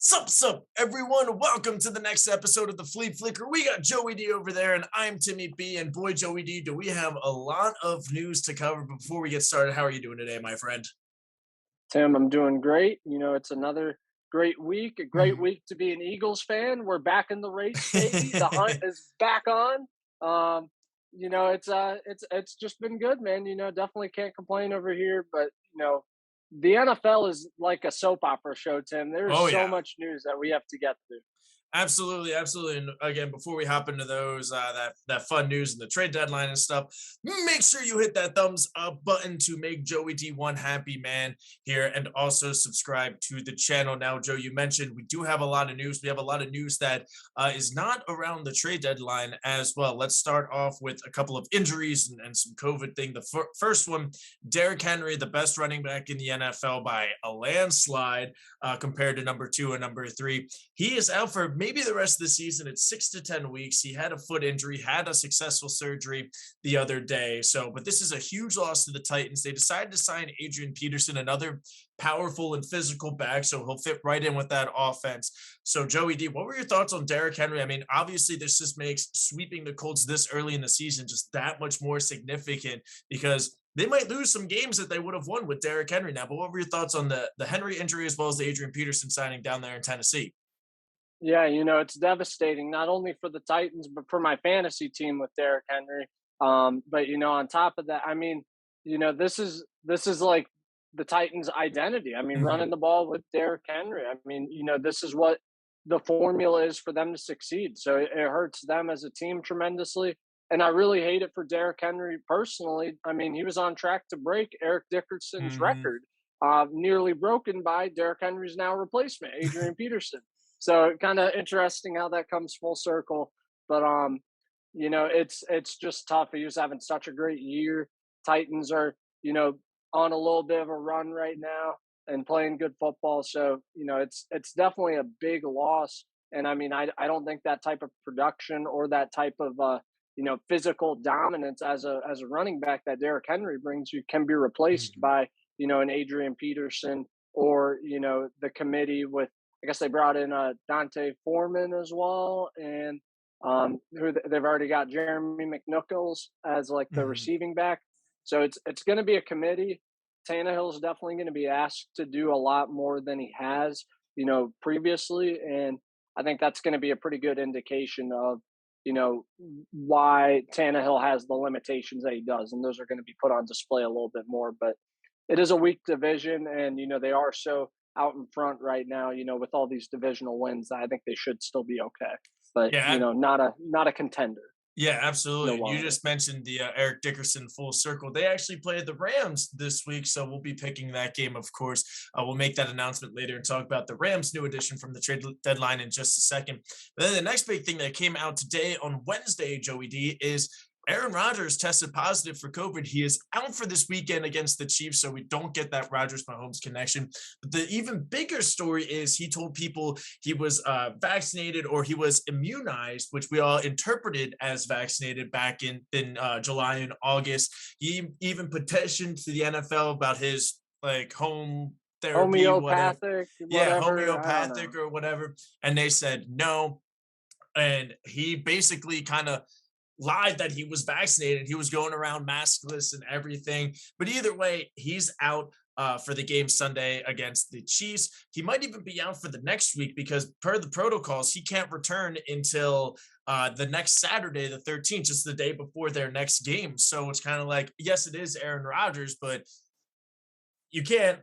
Sup, everyone. Welcome to the next episode of the Flea Flicker. We got Joey D over there, and I'm Timmy B. And boy, Joey D, do we have a lot of news to cover. But before we get started, how are you doing today, my friend? Tim, I'm doing great. It's another great week to be an Eagles fan. We're back in the race, baby. The hunt is back on. Um, it's just been good, man. Definitely can't complain over here, but the NFL is like a soap opera show, Tim. There's Oh, so yeah. much news that we have to get through. Absolutely, absolutely. And again, before we hop into those, that fun news and the trade deadline and stuff, make sure you hit that thumbs up button to make Joey D one happy man here, and also subscribe to the channel. Now, Joe, you mentioned we do have a lot of news. We have a lot of news that is not around the trade deadline as well. Let's start off with a couple of injuries and some COVID thing. The first one, Derrick Henry, the best running back in the NFL by a landslide compared to number two and number three. He is out for maybe the rest of the season. It's 6 to 10 weeks. He had a foot injury, had a successful surgery the other day. But this is a huge loss to the Titans. They decided to sign Adrian Peterson, another powerful and physical back, so he'll fit right in with that offense. So, Joey D, what were your thoughts on Derrick Henry? I mean, obviously, this just makes sweeping the Colts this early in the season just that much more significant because they might lose some games that they would have won with Derrick Henry now. But what were your thoughts on the Henry injury as well as the Adrian Peterson signing down there in Tennessee? Yeah, it's devastating not only for the Titans but for my fantasy team with Derrick Henry. But on top of that, I mean, this is like the Titans' identity. I mean, running Mhm. the ball with Derrick Henry. I mean, this is what the formula is for them to succeed. So it hurts them as a team tremendously. And I really hate it for Derrick Henry personally. I mean, he was on track to break Eric Dickerson's Mhm. record, nearly broken by Derrick Henry's now replacement, Adrian Peterson. So kind of interesting how that comes full circle. But it's just tough. He was having such a great year. Titans are, on a little bit of a run right now and playing good football. So, it's definitely a big loss. And I mean, I don't think that type of production or that type of physical dominance as a running back that Derrick Henry brings you can be replaced Mhm. by, an Adrian Peterson or, the committee with I guess they brought in Dante Foreman as well, and they've already got Jeremy McNichols as like the Mhm. receiving back. So it's going to be a committee. Tannehill's definitely going to be asked to do a lot more than he has, previously, and I think that's going to be a pretty good indication of why Tannehill has the limitations that he does, and those are going to be put on display a little bit more. But it is a weak division, and they are so out in front right now. With all these divisional wins, I think they should still be okay. But Yeah, not a contender, yeah, no absolutely. You longer. just mentioned the Eric Dickerson full circle. They actually played the Rams this week, so we'll be picking that game, of course. We'll make that announcement later and talk about the Rams' new addition from the trade deadline in just a second. But then the next big thing that came out today on Wednesday, Joey D, is Aaron Rodgers tested positive for COVID. He is out for this weekend against the Chiefs, so we don't get that Rodgers Mahomes connection. But the even bigger story is he told people he was vaccinated or he was immunized, which we all interpreted as vaccinated back in July and August. He even petitioned to the NFL about his like home therapy, whatever. Homeopathic, Yeah, whatever. I don't homeopathic know. or whatever. And they said no. And he basically kind of lied that he was vaccinated. He was going around maskless and everything. But either way, he's out for the game Sunday against the Chiefs. He might even be out for the next week because, per the protocols, he can't return until the next Saturday, the 13th, just the day before their next game. So it's kind of like, yes, it is Aaron Rodgers, but you can't,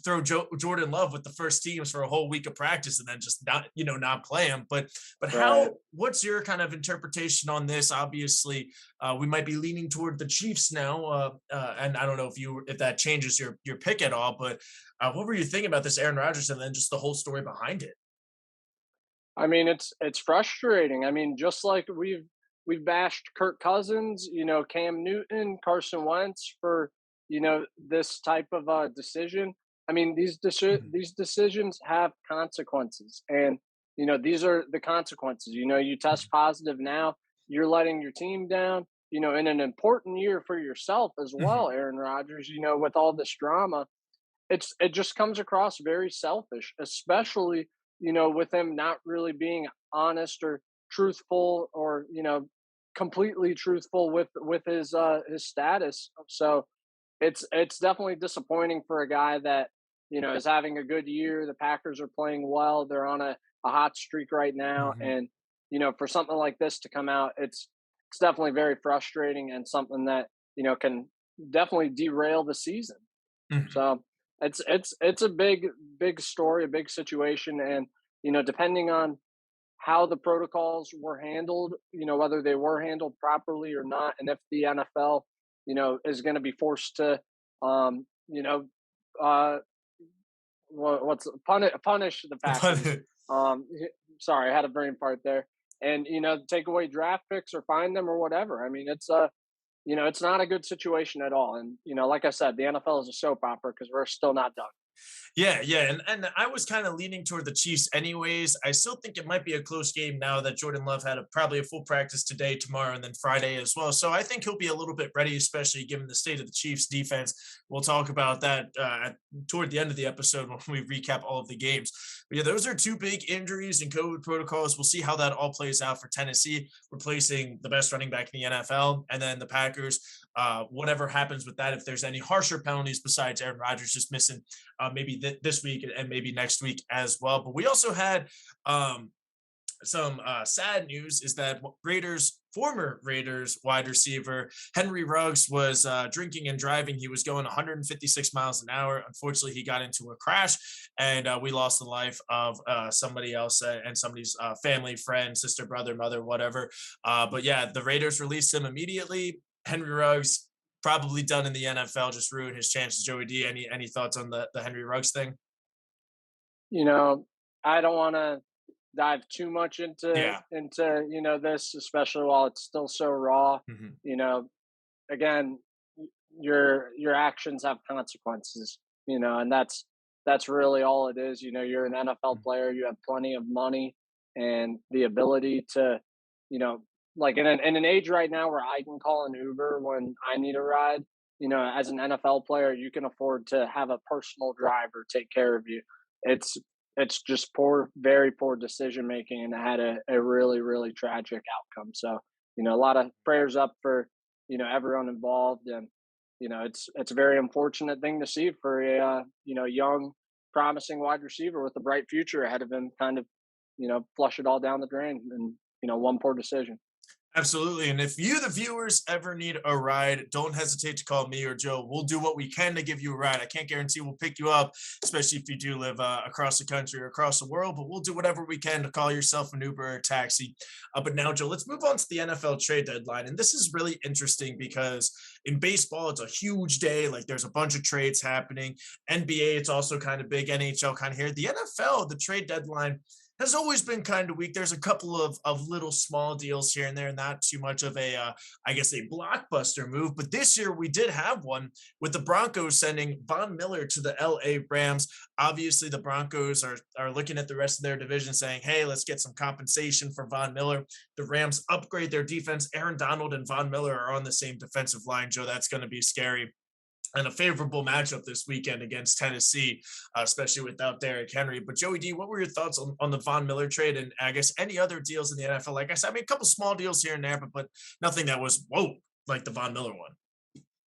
throw Jordan Love with the first teams for a whole week of practice and then just not play him. But Right. what's your kind of interpretation on this? Obviously, we might be leaning toward the Chiefs now, and I don't know if that changes your pick at all. But what were you thinking about this Aaron Rodgers and then just the whole story behind it? I mean, it's frustrating. I mean, just like we've bashed Kirk Cousins, Cam Newton, Carson Wentz for this type of decision. I mean, Mhm. these decisions have consequences, and these are the consequences. You test positive now, you're letting your team down. In an important year for yourself as well, Mhm. Aaron Rodgers. With all this drama, it just comes across very selfish, especially with him not really being honest or truthful or, completely truthful with his status. So it's definitely disappointing for a guy that, is having a good year. The Packers are playing well. They're on a hot streak right now. Mhm, And, for something like this to come out, it's definitely very frustrating and something that, can definitely derail the season. mhm. So it's a big story, a big situation, and depending on how the protocols were handled, whether they were handled properly or not, and if the NFL, is going to be forced to, um, you know, uh, what's punish the Packers. But Um, Sorry, I had a brain part there, and take away draft picks or fine them or whatever. I mean, it's not a good situation at all. And like I said, the NFL is a soap opera because we're still not done. yeah, yeah, and I was kind of leaning toward the Chiefs anyways. I still think it might be a close game now that Jordan Love had probably a full practice today, tomorrow, and then Friday as well. So I think he'll be a little bit ready, especially given the state of the Chiefs defense. We'll talk about that toward the end of the episode when we recap all of the games. But yeah, those are two big injuries and COVID protocols. We'll see how that all plays out for Tennessee, replacing the best running back in the NFL, and then the Packers. Whatever happens with that, if there's any harsher penalties besides Aaron Rodgers just missing maybe this week and maybe next week as well. But we also had um, some sad news is that former Raiders wide receiver Henry Ruggs was drinking and driving. He was going 156 miles an hour. Unfortunately, he got into a crash, and we lost the life of somebody else and somebody's family, friend, sister, brother, mother, whatever. But yeah, the Raiders released him immediately. Henry Ruggs probably done in the NFL, just ruined his chances. Joey D, any thoughts on the Henry Ruggs thing? You know, I don't want to dive too much Yeah. this, especially while it's still so raw. Mhm. You know, again, your actions have consequences. And that's really all it is. You're an NFL Mhm. player. You have plenty of money and the ability to, you know, like in an age right now where I can call an Uber when I need a ride. As an NFL player, you can afford to have a personal driver take care of you. It's it's just poor, very poor decision making, and it had a really, really tragic outcome. So, a lot of prayers up for everyone involved, and it's a very unfortunate thing to see for a young, promising wide receiver with a bright future ahead of him. Kind of flush it all down the drain, and one poor decision. Absolutely. And if you, the viewers, ever need a ride, don't hesitate to call me or Joe. We'll do what we can to give you a ride. I can't guarantee we'll pick you up, especially if you do live across the country or across the world, but we'll do whatever we can to call yourself an Uber or a taxi. But now, Joe, let's move on to the NFL trade deadline. And this is really interesting because in baseball, it's a huge day. Like there's a bunch of trades happening. NBA, it's also kind of big. NHL kind of here. The NFL, the trade deadline has always been kind of weak. There's a couple of little small deals here and there, not too much of a, I guess, a blockbuster move. But this year we did have one with the Broncos sending Von Miller to the LA Rams. Obviously, the Broncos are looking at the rest of their division saying, hey, let's get some compensation for Von Miller. The Rams upgrade their defense. Aaron Donald and Von Miller are on the same defensive line, Joe. That's going to be scary and a favorable matchup this weekend against Tennessee, especially without Derrick Henry. But Joey D, what were your thoughts on the Von Miller trade and I guess any other deals in the NFL? Like I said, I mean, a couple small deals here and there, but nothing that was whoa like the Von Miller one.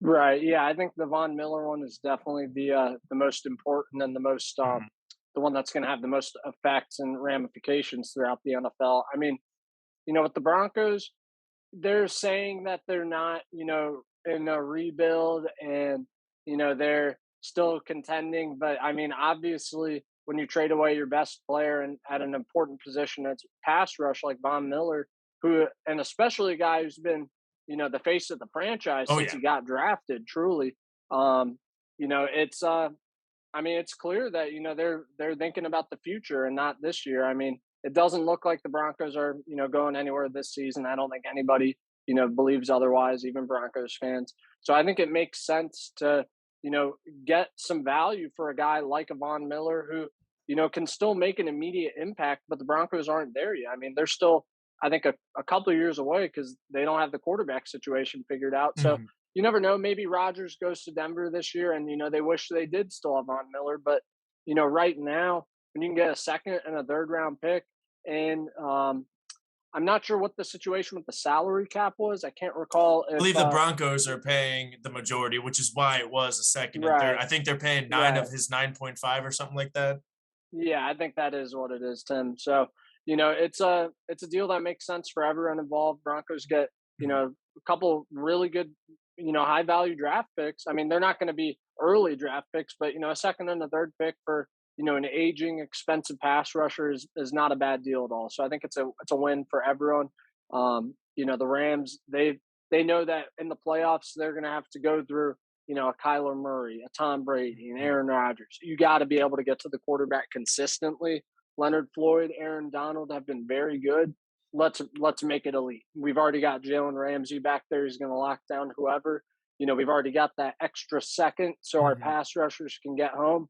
Right. Yeah, I think the Von Miller one is definitely the most important and Mhm. the one that's going to have the most effects and ramifications throughout the NFL. I mean, with the Broncos, they're saying that they're not, in a rebuild and, they're still contending. But I mean, obviously, when you trade away your best player and at an important position, that's pass rush like Von Miller, and especially a guy who's been, the face of the franchise Oh since yeah. he got drafted, truly. Um, it's, I mean, it's clear that they're thinking about the future and not this year. I mean, it doesn't look like the Broncos are going anywhere this season. I don't think anybody believes otherwise, even Broncos fans. So I think it makes sense to you know get some value for a guy like a Von Miller who can still make an immediate impact. But the Broncos aren't there yet. I mean, they're still I think a couple of years away because they don't have the quarterback situation figured out. So Mhm. you never know. Maybe Rodgers goes to Denver this year, and they wish they did still have Von Miller. But right now, when you can get a second and a third round pick. And I'm not sure what the situation with the salary cap was. I can't recall I if believe the Broncos are paying the majority, which is why it was a second and third. right, I think they're paying 9 right. of his 9.5 or something like that. Yeah, I think that is what it is, Tim. So, it's a deal that makes sense for everyone involved. Broncos get, Mhm. a couple really good, high value draft picks. I mean, they're not going to be early draft picks, but a second and a third pick for, an aging, expensive pass rusher is not a bad deal at all. So I think it's a win for everyone. The Rams, they know that in the playoffs they're gonna have to go through a Kyler Murray, a Tom Brady, and Aaron Rodgers. You got to be able to get to the quarterback consistently. Leonard Floyd, Aaron Donald have been very good. Let's make it elite. We've already got Jalen Ramsey back there. He's going to lock down whoever. We've already got that extra second so our Mhm. pass rushers can get home.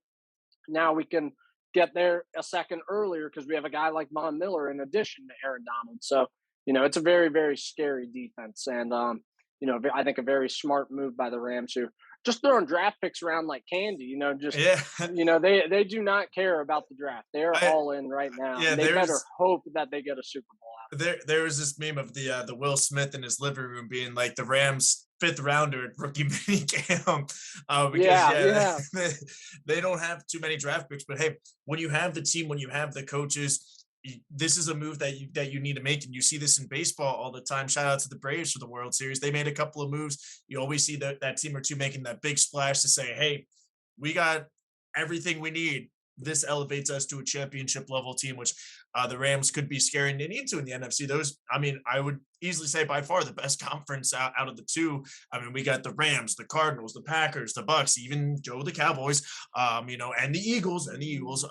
Now we can get there a second earlier because we have a guy like Von Miller in addition to Aaron Donald. So, it's a very, very scary defense. And, I think a very smart move by the Rams who just throwing draft picks around like candy, Yeah. they do not care about the draft. They're I all in right now. yeah, And they better there's hope that they get a Super Bowl out of there was this meme of the Will Smith in his living room being like the Rams fifth rounder at rookie mini camp, it. because Yeah, yeah, yeah. they don't have too many draft picks. But hey, when you have the team, when you have the coaches, this is a move that you need to make, and you see this in baseball all the time. Shout out to the Braves for the World Series. They made a couple of moves. You always see that team or two making that big splash to say, hey, we got everything we need. This elevates us to a championship level team, which the Rams could be scary, and they need to in the NFC. Those, I mean, I would easily say by far the best conference out of the two. I mean, we got the Rams, the Cardinals, the Packers, the Bucs, even Joe the Cowboys, and the Eagles and the Eagles.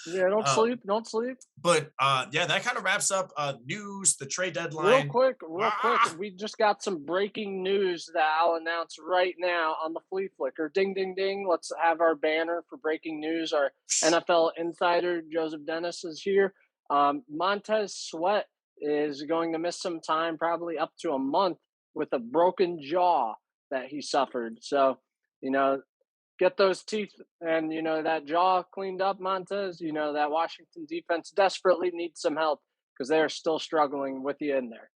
Yeah, don't uh, sleep. Don't sleep. but yeah, that kind of wraps up news, the trade deadline. Real quick, Ah! we just got some breaking news that I'll announce right now on the Flea Flicker. Ding, ding, ding. Let's have our banner for breaking news. Our NFL insider, Joseph Dennis, is here. Montez Sweat is going to miss some time, probably up to a month, with a broken jaw that he suffered. So, you know, get those teeth and that jaw cleaned up, Montez. That Washington defense desperately needs some help because they are still struggling with you in there.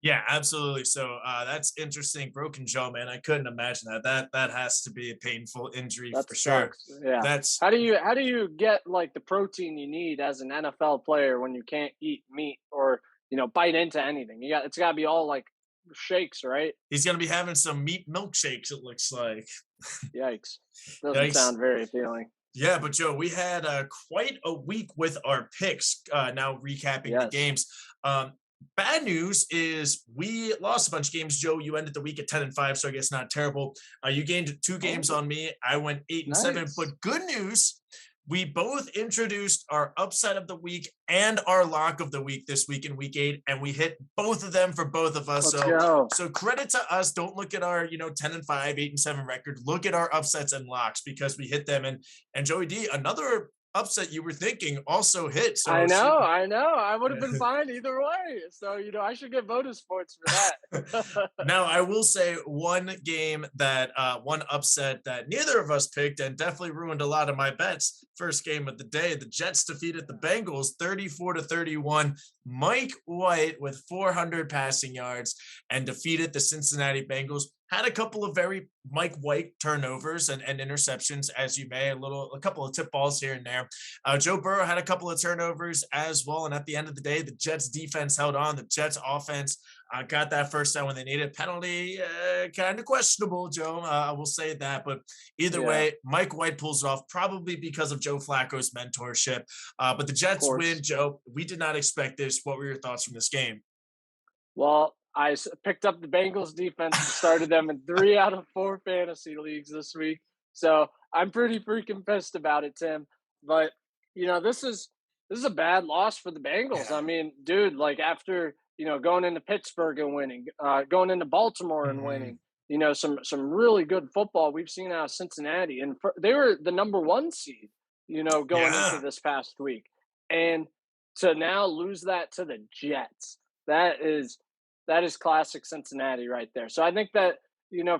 Yeah, absolutely. So that's interesting. Broken jaw, man. I couldn't imagine that. That has to be a painful injury That for sure. sucks. Yeah. That's How do you get like the protein you need as an NFL player when you can't eat meat or bite into anything? It's got to be all like shakes, right? He's gonna be having some meat milkshakes. It looks like. Yikes! Doesn't Yikes. sound very appealing. Yeah, but Joe, we had quite a week with our picks. Now recapping the Yes. games. Um, Bad news is we lost a bunch of games. Joe, you ended the week at 10-5, so I guess not terrible. You gained two games Oh, on me. I went 8-7. nice. But good news, we both introduced our upset of the week and our lock of the week this week in week 8, and we hit both of them for both of us. Let's So go. so credit to us. Don't look at our 10-5, 8-7 record. Look at our upsets and locks because we hit them. And Joey D, another upset you were thinking also hit. I So know, I know. I would have been yeah. fine either way. So, I should get bonus points for that. Now, I will say one upset that neither of us picked and definitely ruined a lot of my bets. First game of the day, the Jets defeated the Bengals 34-31. Mike White with 400 passing yards and defeated the Cincinnati Bengals. Had a couple of very Mike White turnovers and interceptions, as you may, a couple of tip balls here and there. Joe Burrow had a couple of turnovers as well. And at the end of the day, the Jets defense held on. The Jets offense got that first down when they needed. Penalty, kind of questionable, Joe. I will say that. But either Yeah, way, Mike White pulls it off, probably because of Joe Flacco's mentorship. But the of Jets win, course. Joe. We did not expect this. What were your thoughts from this game? Well, picked up the Bengals defense and started them in 3 out of 4 fantasy leagues this week. So I'm pretty freaking pissed about it, Tim. But this is a bad loss for the Bengals. Yeah. I mean, dude, like after going into Pittsburgh and winning, going into Baltimore and Mhm. winning, some really good football we've seen out of Cincinnati, and they were the number 1 seed, going into Yeah. this past week, and to now lose that to the Jets, that is classic Cincinnati right there. So I think that,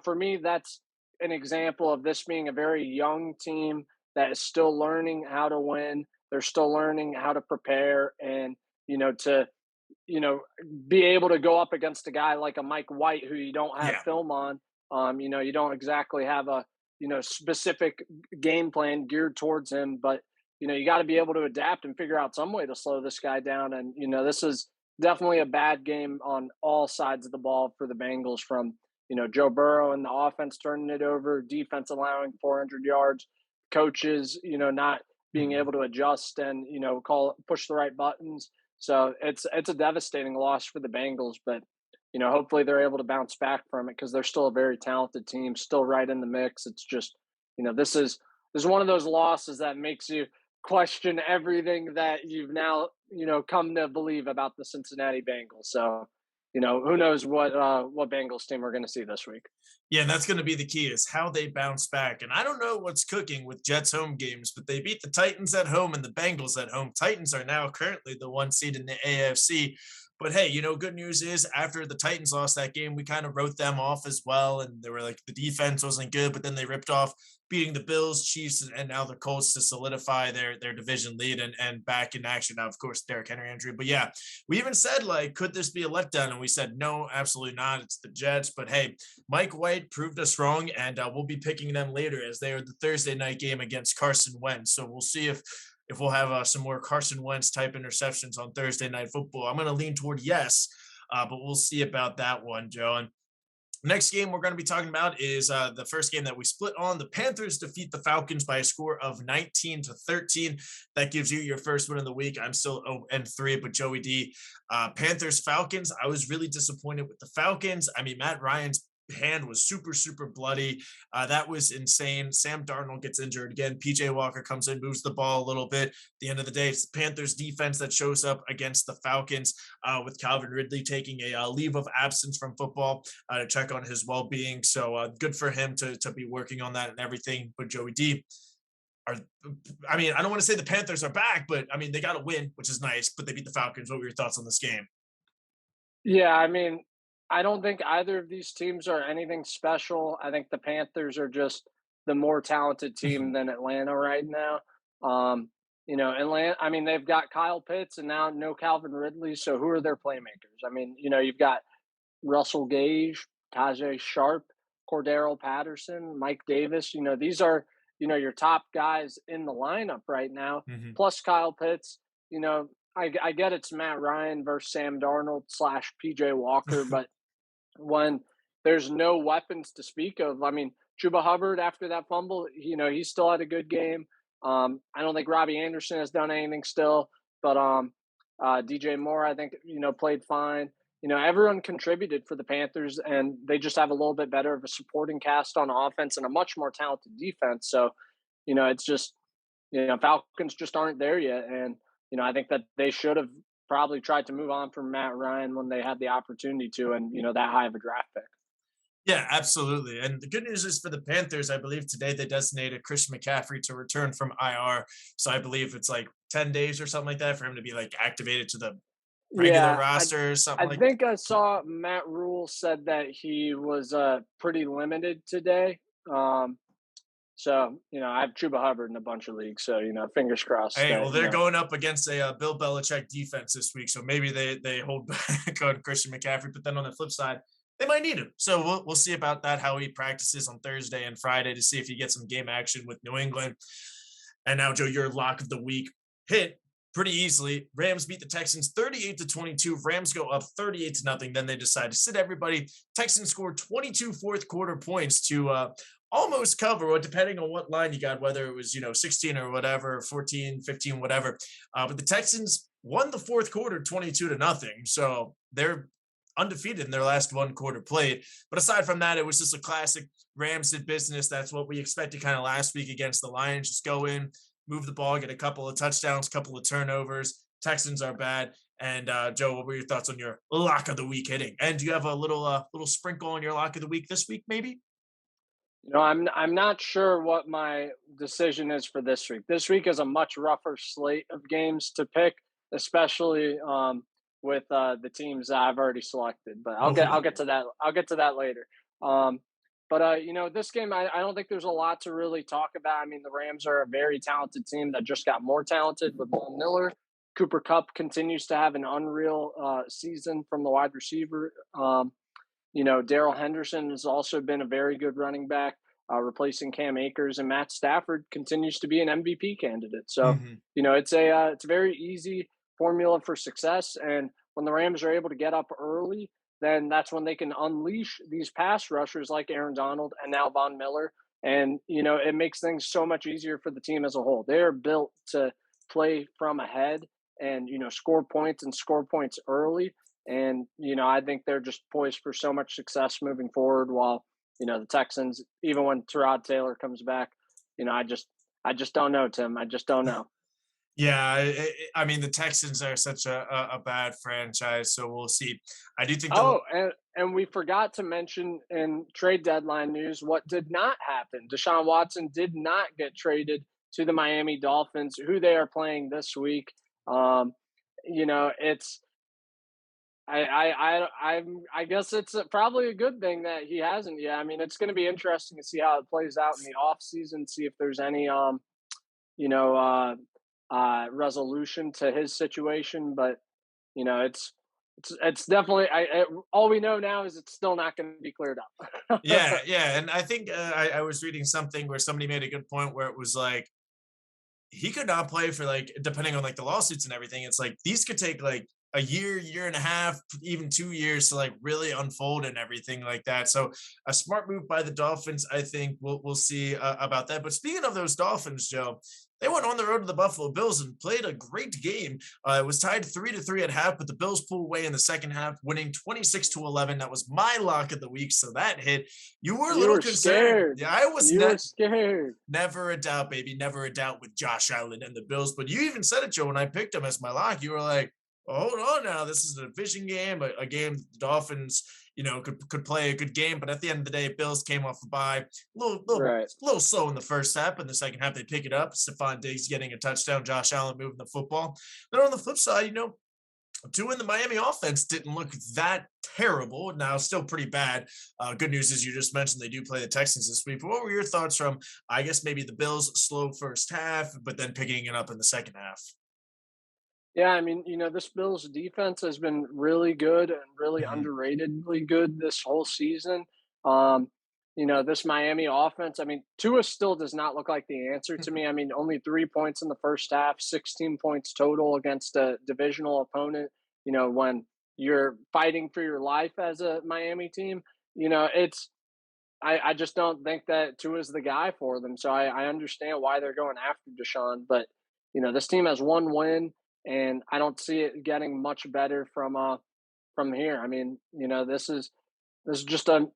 for me, that's an example of this being a very young team that is still learning how to win. they're still learning how to prepare and, to, you know, be able to go up against a guy like a Mike White who you don't have Yeah. film on. You don't exactly have a, specific game plan geared towards him, but you got to be able to adapt and figure out some way to slow this guy down. And this is definitely a bad game on all sides of the ball for the Bengals. From Joe Burrow and the offense turning it over, defense allowing 400 yards, coaches not being Mhm. able to adjust and call push the right buttons. So it's a devastating loss for the Bengals, but hopefully they're able to bounce back from it because they're still a very talented team, still right in the mix. It's just this is one of those losses that makes you question everything that you've now come to believe about the Cincinnati Bengals. So who knows what Bengals team we're going to see this week. Yeah, and that's going to be the key is how they bounce back. And I don't know what's cooking with Jets home games, but they beat the Titans at home and the Bengals at home. Titans are now currently the 1 seed in the AFC. But hey, good news is after the Titans lost that game, we kind of wrote them off as well. And they were like, the defense wasn't good, but then they ripped off beating the Bills, Chiefs, and now the Colts to solidify their division lead and back in action. Now, of course, Derrick Henry injury. But yeah, we even said, like, could this be a letdown? And we said, no, absolutely not. It's the Jets. But hey, Mike White proved us wrong, and we'll be picking them later as they are the Thursday night game against Carson Wentz. So we'll see if we'll have some more Carson Wentz type interceptions on Thursday night football. I'm going to lean toward yes, but we'll see about that one, Joe. And next game we're going to be talking about is the first game that we split on. The Panthers defeat the Falcons by a score of 19-13. That gives you your first win of the week. I'm still 0-3, but Joey D, Panthers Falcons. I was really disappointed with the Falcons. I mean, Matt Ryan's hand was super, super bloody. That was insane. Sam Darnold gets injured again. PJ Walker comes in, moves the ball a little bit. At the end of the day, it's the Panthers defense that shows up against the Falcons, with Calvin Ridley taking a leave of absence from football to check on his well-being. So good for him to be working on that and everything. But Joey D, I mean, I don't want to say the Panthers are back, but I mean, they got a win, which is nice, but they beat the Falcons. What were your thoughts on this game? Yeah, I mean, I don't think either of these teams are anything special. I think the Panthers are just the more talented team than Atlanta right now. Atlanta, I mean, they've got Kyle Pitts and now no Calvin Ridley. So who are their playmakers? I mean, you've got Russell Gage, Tajay Sharp, Cordero Patterson, Mike Davis. These are, your top guys in the lineup right now, Mhm. plus Kyle Pitts. I get it's Matt Ryan versus Sam Darnold slash PJ Walker, but when there's no weapons to speak of, I mean, Chuba Hubbard after that fumble, he still had a good game. I don't think Robbie Anderson has done anything still, but DJ Moore, I think, played fine. Everyone contributed for the Panthers, and they just have a little bit better of a supporting cast on offense and a much more talented defense. So, it's just, Falcons just aren't there yet. And, I think that they should have probably tried to move on from Matt Ryan when they had the opportunity to, and, that high of a draft pick. Yeah, absolutely. And the good news is for the Panthers, I believe today they designated Christian McCaffrey to return from IR. So I believe it's like 10 days or something like that for him to be like activated to the regular Yeah, roster or something I like. think I saw Matt Rule said that he was pretty limited today. Um, so I have Chuba Hubbard in a bunch of leagues, so fingers crossed Hey, that well, they're going up against a Bill Belichick defense this week, so maybe they hold back on Christian McCaffrey. But then on the flip side, they might need him. So we'll see about that. How he practices on Thursday and Friday to see if he gets some game action with New England. And now, Joe, your lock of the week hit pretty easily. Rams beat the Texans 38-22. Rams go up 38-0. Then they decide to sit everybody. Texans scored 22 fourth quarter points to almost cover, or depending on what line you got, whether it was 16 or whatever, 14, 15, whatever. But the Texans won the fourth quarter 22-0. So they're undefeated in their last one quarter played. But aside from that, it was just a classic Rams did business. That's what we expected kind of last week against the Lions. Just go in, move the ball, get a couple of touchdowns, couple of turnovers. Texans are bad. And Joe, what were your thoughts on your lock of the week hitting? And do you have a little sprinkle on your lock of the week this week, maybe? I'm not sure what my decision is for this week. This week is a much rougher slate of games to pick, especially with the teams that I've already selected. But I'll get to that. I'll get to that later. Um, But this game, I don't think there's a lot to really talk about. I mean, the Rams are a very talented team that just got more talented with Von Miller. Cooper Cup continues to have an unreal season from the wide receiver. Darrell Henderson has also been a very good running back, replacing Cam Akers, and Matt Stafford continues to be an MVP candidate. So, Mhm. it's a very easy formula for success. And when the Rams are able to get up early, then that's when they can unleash these pass rushers like Aaron Donald and now Von Miller. And, it makes things so much easier for the team as a whole. They're built to play from ahead and, score points and score points early. And, I think they're just poised for so much success moving forward while, the Texans, even when Tyrod Taylor comes back, I just don't know, Tim. I just don't know. Yeah, I mean, the Texans are such a bad franchise, so we'll see. I do think the Oh, and we forgot to mention in trade deadline news what did not happen. Deshaun Watson did not get traded to the Miami Dolphins, who they are playing this week. Um, it's I guess it's probably a good thing that he hasn't yet. I mean, it's going to be interesting to see how it plays out in the off season, see if there's any you know resolution to his situation. But it's definitely all we know now is it's still not going to be cleared up. yeah, yeah, and I think I was reading something where somebody made a good point where it was like he could not play for like depending on like the lawsuits and everything. It's like these could take like a year, year and a half, even 2 years to like really unfold and everything like that. So a smart move by the Dolphins, I think we'll see about that. But speaking of those Dolphins, Joe, they went on the road to the Buffalo Bills and played a great game. It was tied 3-3 at half, but the Bills pulled away in the second half, winning 26-11. That was my lock of the week, so that hit. You were a You little were concerned. scared. Yeah, I was You not. were scared. Never a doubt, baby. Never a doubt with Josh Allen and the Bills. But you even said it, Joe, when I picked him as my lock. You were like, oh, hold on now. This is a division game, a game the Dolphins, could play a good game. But at the end of the day, Bills came off a bye. Right. Little slow in the first half. In the second half, they pick it up. Stephon Diggs getting a touchdown. Josh Allen moving the football. Then on the flip side, two in the Miami offense didn't look that terrible. Now, still pretty bad. Good news is you just mentioned they do play the Texans this week. But what were your thoughts from, I guess, maybe the Bills' slow first half, but then picking it up in the second half? Yeah, I mean, this Bills defense has been really good and really Mhm. underratedly good this whole season. Um, this Miami offense, I mean, Tua still does not look like the answer to me. I mean, only 3 points in the first half, 16 points total against a divisional opponent. When you're fighting for your life as a Miami team, I just don't think that Tua's the guy for them. So I understand why they're going after Deshaun, but this team has one win, and I don't see it getting much better from here. I mean, this is just a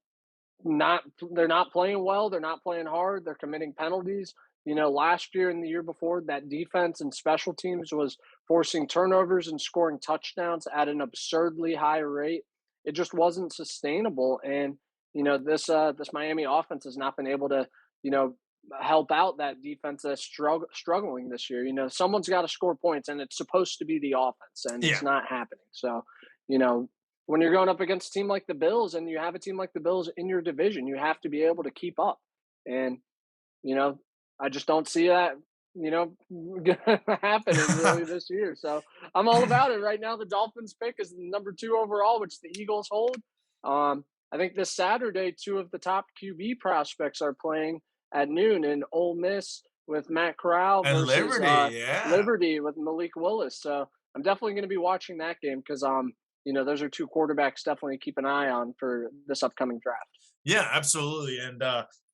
not they're not playing well, they're not playing hard, they're committing penalties. Last year and the year before, that defense and special teams was forcing turnovers and scoring touchdowns at an absurdly high rate. It just wasn't sustainable, and this Miami offense has not been able to you know help out that defense that's struggling this year. Someone's got to score points, and it's supposed to be the offense, and it's Yeah. not happening. So, you know, when you're going up against a team like the Bills and you have a team like the Bills in your division, you have to be able to keep up. And, you know, I just don't see that, happening really this year. So I'm all about it right now. The Dolphins pick is number 2 overall, which the Eagles hold. I think this Saturday, 2 of the top QB prospects are playing at noon in Ole Miss with Matt Corral And versus Liberty, yeah. Liberty with Malik Willis. So I'm definitely going to be watching that game because those are 2 quarterbacks definitely keep an eye on for this upcoming draft. Yeah, absolutely. And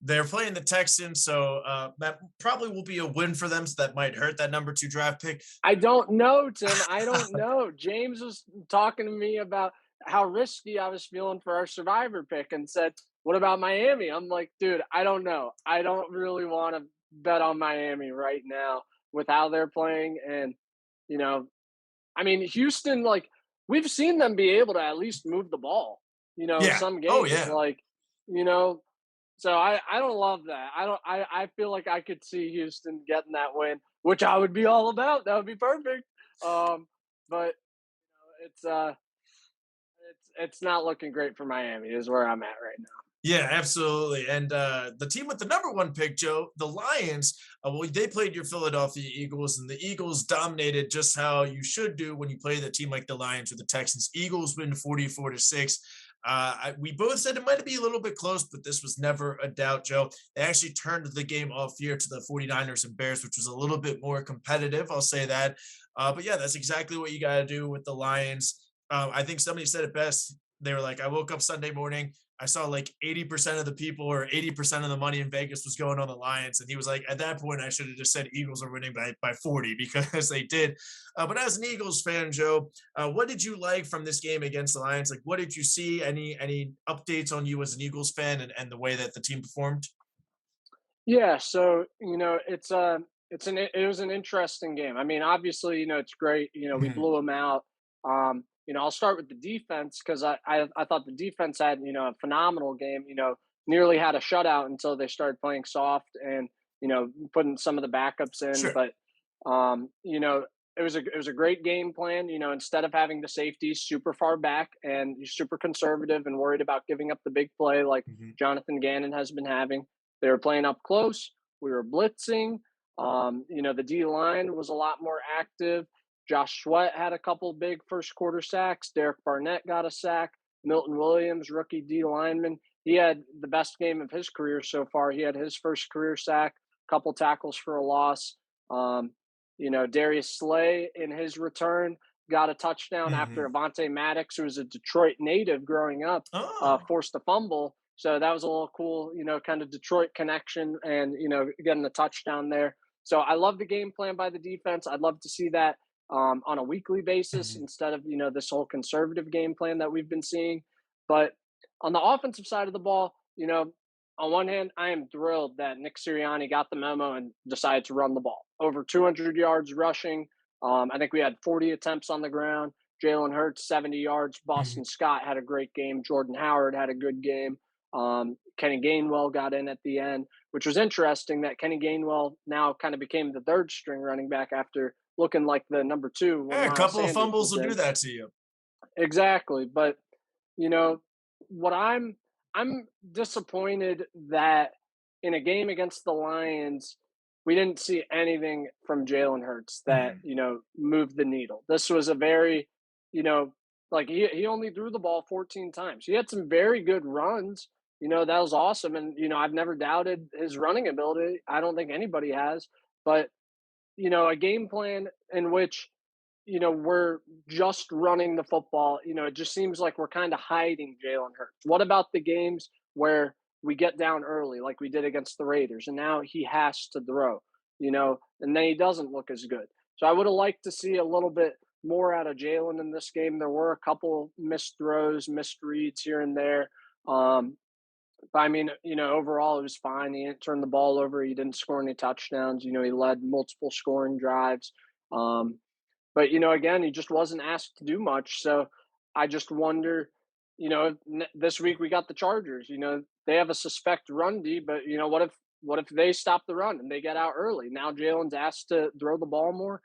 they're playing the Texans, so that probably will be a win for them. So that might hurt that number 2 draft pick. I don't know, Tim. I don't know. James was talking to me about how risky I was feeling for our survivor pick and said, "What about Miami?" I'm like, "Dude, I don't know. I don't really want to bet on Miami right now with how they're playing." And you know, I mean, Houston, like we've seen them be able to at least move the ball. Yeah. Some Oh, games, yeah. like you know, so I don't love that. I feel like I could see Houston getting that win, which I would be all about. That would be perfect. But it's it's not looking great for Miami is where I'm at right now. Yeah, absolutely. And the team with the number one pick, Joe, the Lions, well, they played your Philadelphia Eagles, and the Eagles dominated just how you should do when you play the team like the Lions or the Texans. Eagles win 44-6. We both said it might be a little bit close, but this was never a doubt, Joe. They actually turned the game off here to the 49ers and Bears, which was a little bit more competitive. I'll say that. But yeah, that's exactly what you got to do with the Lions. I think somebody said it best. They were like, I woke up Sunday morning. I saw like 80% of the people or 80% of the money in Vegas was going on the Lions. And he was like, at that point, I should have just said Eagles are winning by 40 because they did. But as an Eagles fan, Joe, what did you like from this game against the Lions? Like, what did you see? Any updates on you as an Eagles fan and the way that the team performed? Yeah, so it was an interesting game. I mean, obviously, it's great. We Mhm. blew them out. I'll start with the defense because I thought the defense had a phenomenal game. Nearly had a shutout until they started playing soft and putting some of the backups in. Sure. But it was a great game plan. Instead of having the safeties super far back and super conservative and worried about giving up the big play like Mhm. Jonathan Gannon has been having, they were playing up close. We were blitzing. The D line was a lot more active. Josh Sweat had a couple big first quarter sacks. Derek Barnett got a sack. Milton Williams, rookie D lineman, he had the best game of his career so far. He had his first career sack, couple tackles for a loss. Darius Slay in his return got a touchdown after Mhm. Avante Maddox, who was a Detroit native growing up, Oh. forced a fumble. So that was a little cool, kind of Detroit connection and, getting the touchdown there. So I love the game plan by the defense. I'd love to see that on a weekly basis Mhm. instead of, this whole conservative game plan that we've been seeing. But on the offensive side of the ball, on one hand, I am thrilled that Nick Sirianni got the memo and decided to run the ball. Over 200 yards rushing. I think we had 40 attempts on the ground. Jalen Hurts, 70 yards. Mhm. Boston Scott had a great game. Jordan Howard had a good game. Kenny Gainwell got in at the end, which was interesting that Kenny Gainwell now kind of became the third string running back after looking like the number two when Yeah, a Miles couple of Sanders fumbles was will do in. that to you. Exactly. But, you know, what I'm disappointed that in a game against the Lions, we didn't see anything from Jalen Hurts that, Mhm. moved the needle. This was a very, you know, like he only threw the ball 14 times. He had some very good runs. That was awesome. And, I've never doubted his running ability. I don't think anybody has. But, a game plan in which we're just running the football. It just seems like we're kind of hiding Jalen Hurts. What about the games where we get down early, like we did against the Raiders, and now he has to throw, and then he doesn't look as good. So I would have liked to see a little bit more out of Jalen in this game. There were a couple missed throws, missed reads here and there. But I mean, overall it was fine. He didn't turn the ball over. He didn't score any touchdowns. He led multiple scoring drives. Um, but again, he just wasn't asked to do much. So I just wonder, this week we got the Chargers. They have a suspect run D, but what if they stop the run and they get out early? Now Jalen's asked to throw the ball more.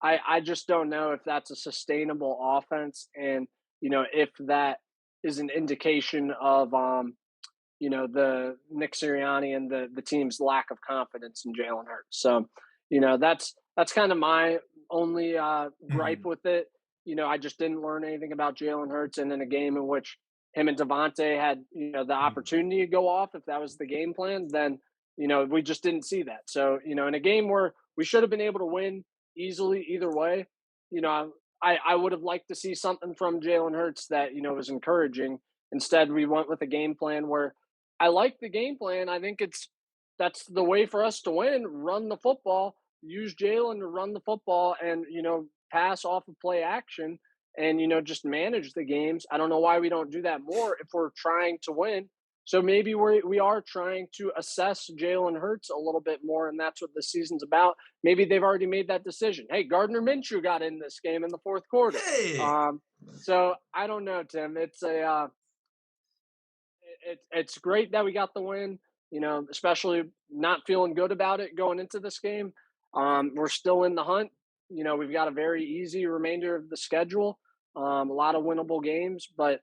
I just don't know if that's a sustainable offense, and if that is an indication of the Nick Sirianni and the team's lack of confidence in Jalen Hurts. So, that's kind of my only gripe Mhm. with it. I just didn't learn anything about Jalen Hurts, and in a game in which him and Devontae had the Mhm. opportunity to go off, if that was the game plan, then we just didn't see that. So, in a game where we should have been able to win easily either way, I would have liked to see something from Jalen Hurts that was encouraging. Instead, we went with a game plan where I like the game plan. I think that's the way for us to win. Run the football, use Jalen to run the football, and pass off of play action, and just manage the games. I don't know why we don't do that more if we're trying to win. So maybe we are trying to assess Jalen Hurts a little bit more, and that's what the season's about. Maybe they've already made that decision. Hey, Gardner Minshew got in this game in the fourth quarter. Hey. So I don't know, Tim. It's great that we got the win. Especially not feeling good about it going into this game. We're still in the hunt. We've got a very easy remainder of the schedule. A lot of winnable games, but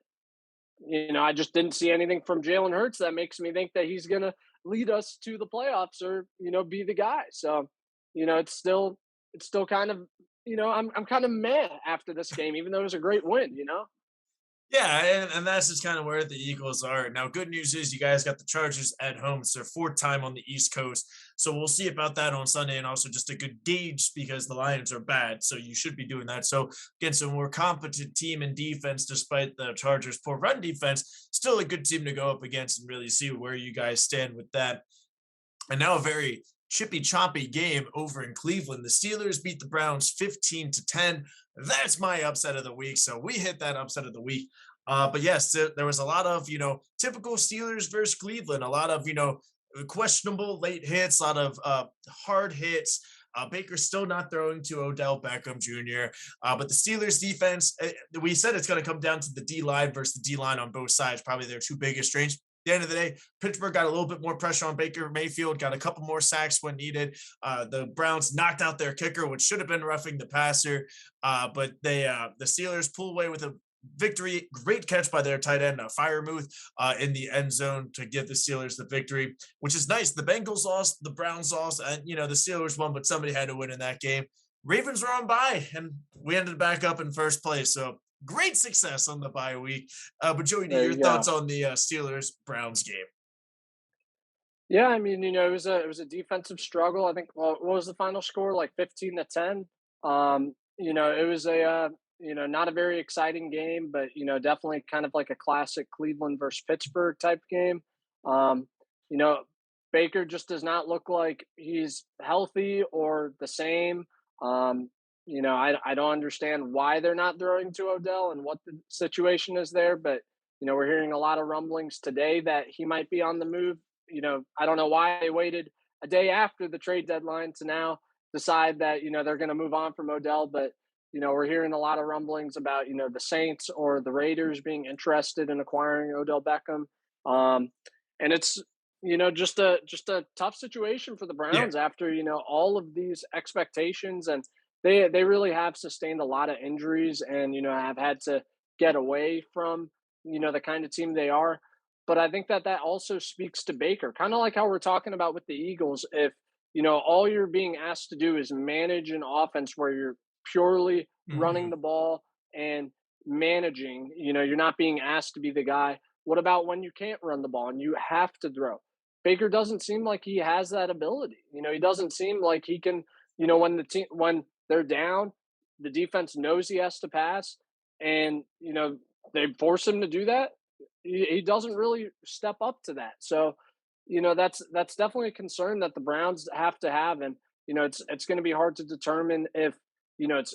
I just didn't see anything from Jalen Hurts that makes me think that he's going to lead us to the playoffs or, be the guy. So, it's still kind of, I'm kind of meh after this game, even though it was a great win. Yeah, and that's just kind of where the Eagles are. Now, good news is you guys got the Chargers at home. It's their fourth time on the East Coast. So we'll see about that on Sunday, and also just a good gauge because the Lions are bad. So you should be doing that. So against a more competent team in defense, despite the Chargers' poor run defense, still a good team to go up against and really see where you guys stand with that. And now a very chippy choppy game over in Cleveland. The Steelers beat the Browns 15-10. That's my upset of the week. So we hit that upset of the week. But yes, there was a lot of, typical Steelers versus Cleveland, a lot of, questionable late hits, a lot of hard hits. Baker's still not throwing to Odell Beckham Jr. But the Steelers defense, we said it's going to come down to the D line versus the D line on both sides, probably their two biggest strengths. At the end of the day, Pittsburgh got a little bit more pressure on Baker Mayfield, got a couple more sacks when needed. The Browns knocked out their kicker, which should have been roughing the passer. But the Steelers pull away with a victory. Great catch by their tight end, Firemouth, in the end zone to give the Steelers the victory, which is nice. The Bengals lost, the Browns lost, and the Steelers won, but somebody had to win in that game. Ravens were on bye, and we ended back up in first place. So great success on the bye week. But Joey, There your you go. thoughts on the Steelers Browns game? Yeah, I mean, it was a defensive struggle. I think what was the final score? Like 15-10. It was not a very exciting game, but definitely kind of like a classic Cleveland versus Pittsburgh type game. Um, you know, Baker just does not look like he's healthy or the same. I don't understand why they're not throwing to Odell and what the situation is there, but we're hearing a lot of rumblings today that he might be on the move. I don't know why they waited a day after the trade deadline to now decide that they're going to move on from Odell, but we're hearing a lot of rumblings about the Saints or the Raiders being interested in acquiring Odell Beckham, and it's just a tough situation for the Yeah. Browns after all of these expectations, and they really have sustained a lot of injuries, and have had to get away from the kind of team they are. But I think that also speaks to Baker, kind of like how we're talking about with the Eagles. If all you're being asked to do is manage an offense where you're purely running Mhm. the ball and managing, you're not being asked to be the guy. What about when you can't run the ball and you have to throw? Baker doesn't seem like he has that ability. He doesn't seem like he can, when they're down, the defense knows he has to pass, and they force him to do that. He doesn't really step up to that. So, that's definitely a concern that the Browns have to have, and it's going to be hard to determine if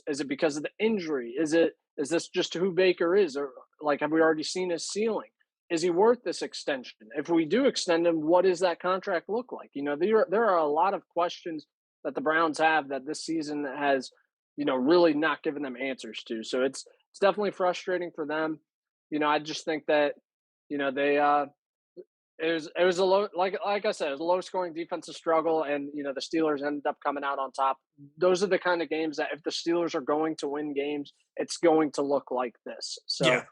is it because of the injury? Is this just who Baker is, or like have we already seen his ceiling? Is he worth this extension? If we do extend him, what does that contract look like? There are a lot of questions that the Browns have that this season has really not given them answers to. So it's definitely frustrating for them. I just think that they it was a low, like I said, it was a low scoring defensive struggle, and the Steelers ended up coming out on top. Those are the kind of games that if the Steelers are going to win games, it's going to look like this. So Yeah.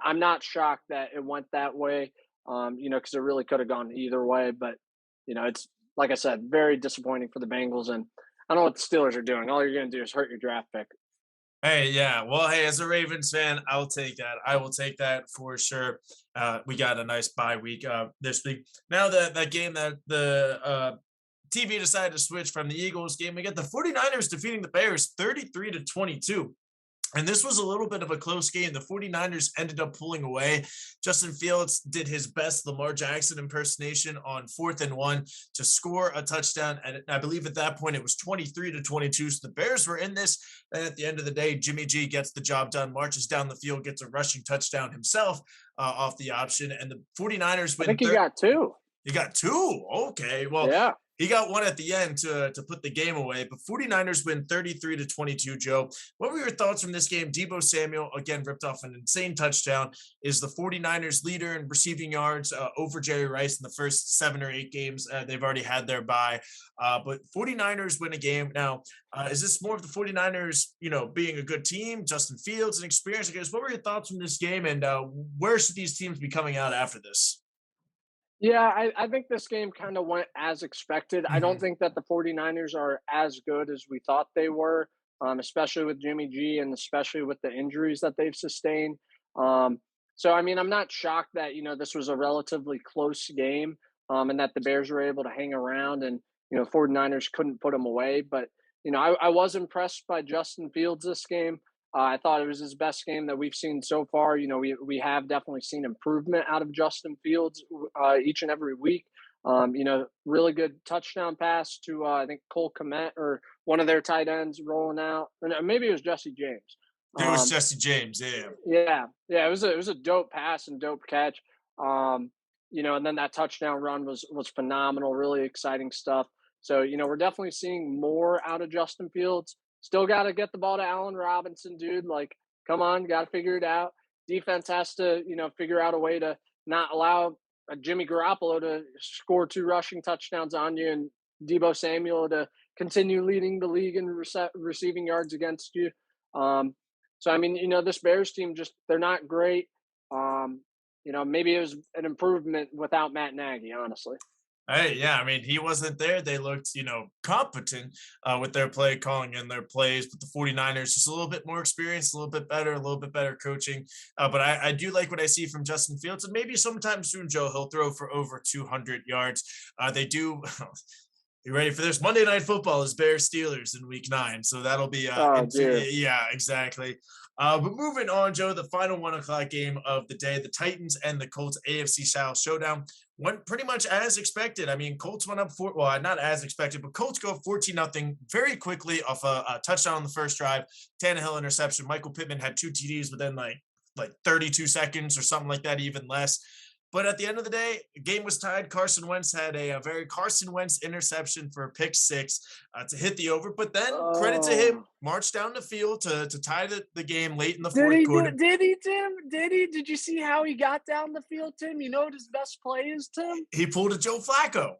I'm not shocked that it went that way. Because it really could have gone either way. But it's like I said, very disappointing for the Bengals, and I don't know what the Steelers are doing. All you're going to do is hurt your draft pick. Hey, yeah. Well, hey, as a Ravens fan, I'll take that. I will take that for sure. We got a nice bye week this week. Now that game that the TV decided to switch from the Eagles game, we get the 49ers defeating the Bears 33-22. And this was a little bit of a close game. The 49ers ended up pulling away. Justin Fields did his best Lamar Jackson impersonation on 4th and 1 to score a touchdown. And I believe at that point it was 23-22. So the Bears were in this. And at the end of the day, Jimmy G gets the job done, marches down the field, gets a rushing touchdown himself off the option. And the 49ers I win think he got two. You got two. Okay. Well, Yeah. He got one at the end to put the game away, but 49ers win 33-22, Joe. What were your thoughts from this game? Deebo Samuel, again, ripped off an insane touchdown, is the 49ers leader in receiving yards over Jerry Rice in the first 7 or 8 games. They've already had their bye, but 49ers win a game. Now, is this more of the 49ers, being a good team, Justin Fields and experience? I guess, what were your thoughts from this game, and where should these teams be coming out after this? Yeah, I think this game kind of went as expected. I don't Mhm. think that the 49ers are as good as we thought they were, especially with Jimmy G and especially with the injuries that they've sustained. Um, so, I mean, I'm not shocked that, this was a relatively close game, and that the Bears were able to hang around and, 49ers couldn't put them away. But, I was impressed by Justin Fields this game. I thought it was his best game that we've seen so far. We have definitely seen improvement out of Justin Fields each and every week. Really good touchdown pass to I think Cole Kmet or one of their tight ends rolling out, or no, maybe it was Jesse James. It was Um, Jesse James, yeah. yeah, it was a dope pass and dope catch. Um, and then that touchdown run was phenomenal, really exciting stuff. So, we're definitely seeing more out of Justin Fields. Still got to get the ball to Allen Robinson, dude. Like, come on, got to figure it out. Defense has to, figure out a way to not allow Jimmy Garoppolo to score 2 rushing touchdowns on you and Debo Samuel to continue leading the league in receiving yards against you. Um, so I mean, this Bears team they're not great. Maybe it was an improvement without Matt Nagy, honestly. Hey, yeah, I mean, he wasn't there. They looked, competent with their play calling and their plays, but the 49ers just a little bit more experienced, a little bit better coaching. But I do like what I see from Justin Fields, and maybe sometime soon, Joe, he'll throw for over 200 yards. They do. You ready for this? Monday Night Football is Bears Steelers in Week 9, so that'll be Oh dear. yeah, exactly. But moving on, Joe, the final 1 o'clock game of the day, the Titans and the Colts AFC South showdown went pretty much as expected. I mean, Colts went up not as expected, but Colts go up 14-0 very quickly off a touchdown on the first drive, Tannehill interception. Michael Pittman had 2 TDs within like 32 seconds or something like that, even less. But at the end of the day, the game was tied. Carson Wentz had a very Carson Wentz interception for a pick six to hit the over. But then credit to him, Oh, marched down the field to tie the game late in the did fourth he do? quarter. Did he, Tim? Did he? Did you see how he got down the field, Tim? You know what his best play is, Tim? He pulled a Joe Flacco.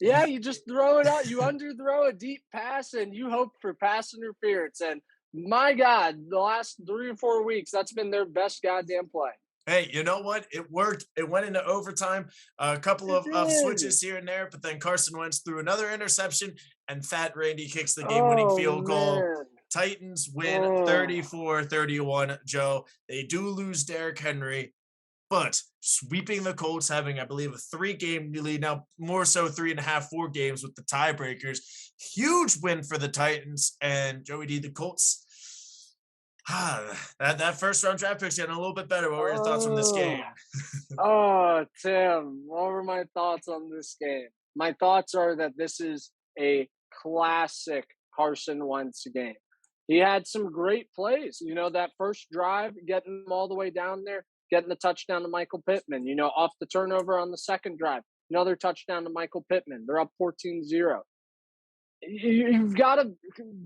Yeah, you just throw it out. You underthrow a deep pass, and you hope for pass interference. And my God, the last 3 or 4 weeks, that's been their best goddamn play. Hey, you know what? It worked. It went into overtime, a couple It of did. switches here and there, but then Carson Wentz threw another interception, and Fat Randy kicks the game winning Oh field goal. man. Titans win Oh. 34-31, Joe. They do lose Derrick Henry, but sweeping the Colts, having, I believe, a 3-game lead, now more so 3.5, 4 games with the tiebreakers. Huge win for the Titans and Joey D. The Colts. That first round draft pick's getting a little bit better. What were your thoughts from this Oh. game? Oh, Tim, what were my thoughts on this game? My thoughts are that this is a classic Carson Wentz game. He had some great plays. That first drive, getting them all the way down there, getting the touchdown to Michael Pittman, off the turnover on the second drive, another touchdown to Michael Pittman. They're up 14-0. You've got to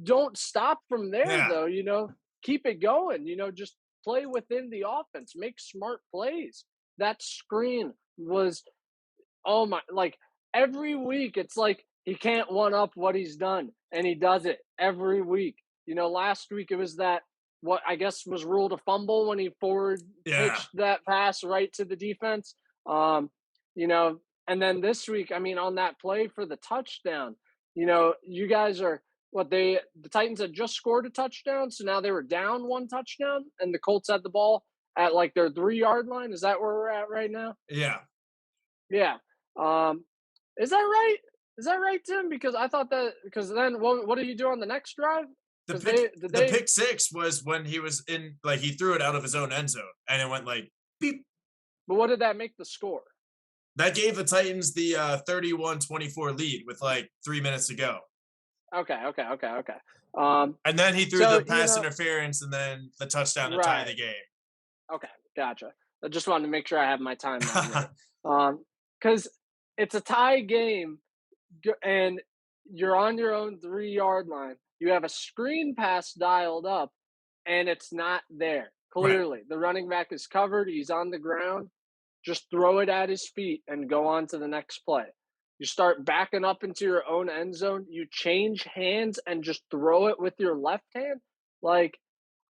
don't stop from there, Yeah. though, keep it going, just play within the offense, make smart plays. That screen was, oh my, like every week, it's like he can't one up what he's done, and he does it every week. Last week it was that what I guess was ruled a fumble when he forward Yeah. pitched that pass right to the defense. Um, you know, and then this week, I mean, on that play for the touchdown, you guys are the Titans had just scored a touchdown, so now they were down 1 touchdown, and the Colts had the ball at like their 3 yard line. Is that where we're at right now? Yeah. Yeah. Um, is that right? Is that right, Tim? Because I thought that because then what do you do on the next drive? The Because pick they did the they pick six was when he was in, like, he threw it out of his own end zone and it went like beep. but what did that make the score? That gave the Titans the 31-24 lead with like 3 minutes to go. Okay. Um, And then he threw so the pass interference and then the touchdown to tie right. the game. Okay, gotcha. I just wanted to make sure I have my timeline right. Because it's a tie game, and you're on your own 3-yard line. You have a screen pass dialed up, and it's not there. Right. Clearly, the running back is covered. He's on the ground. Just throw it at his feet and go on to the next play. You start backing up into your own end zone. You change hands and just throw it with your left hand. Like,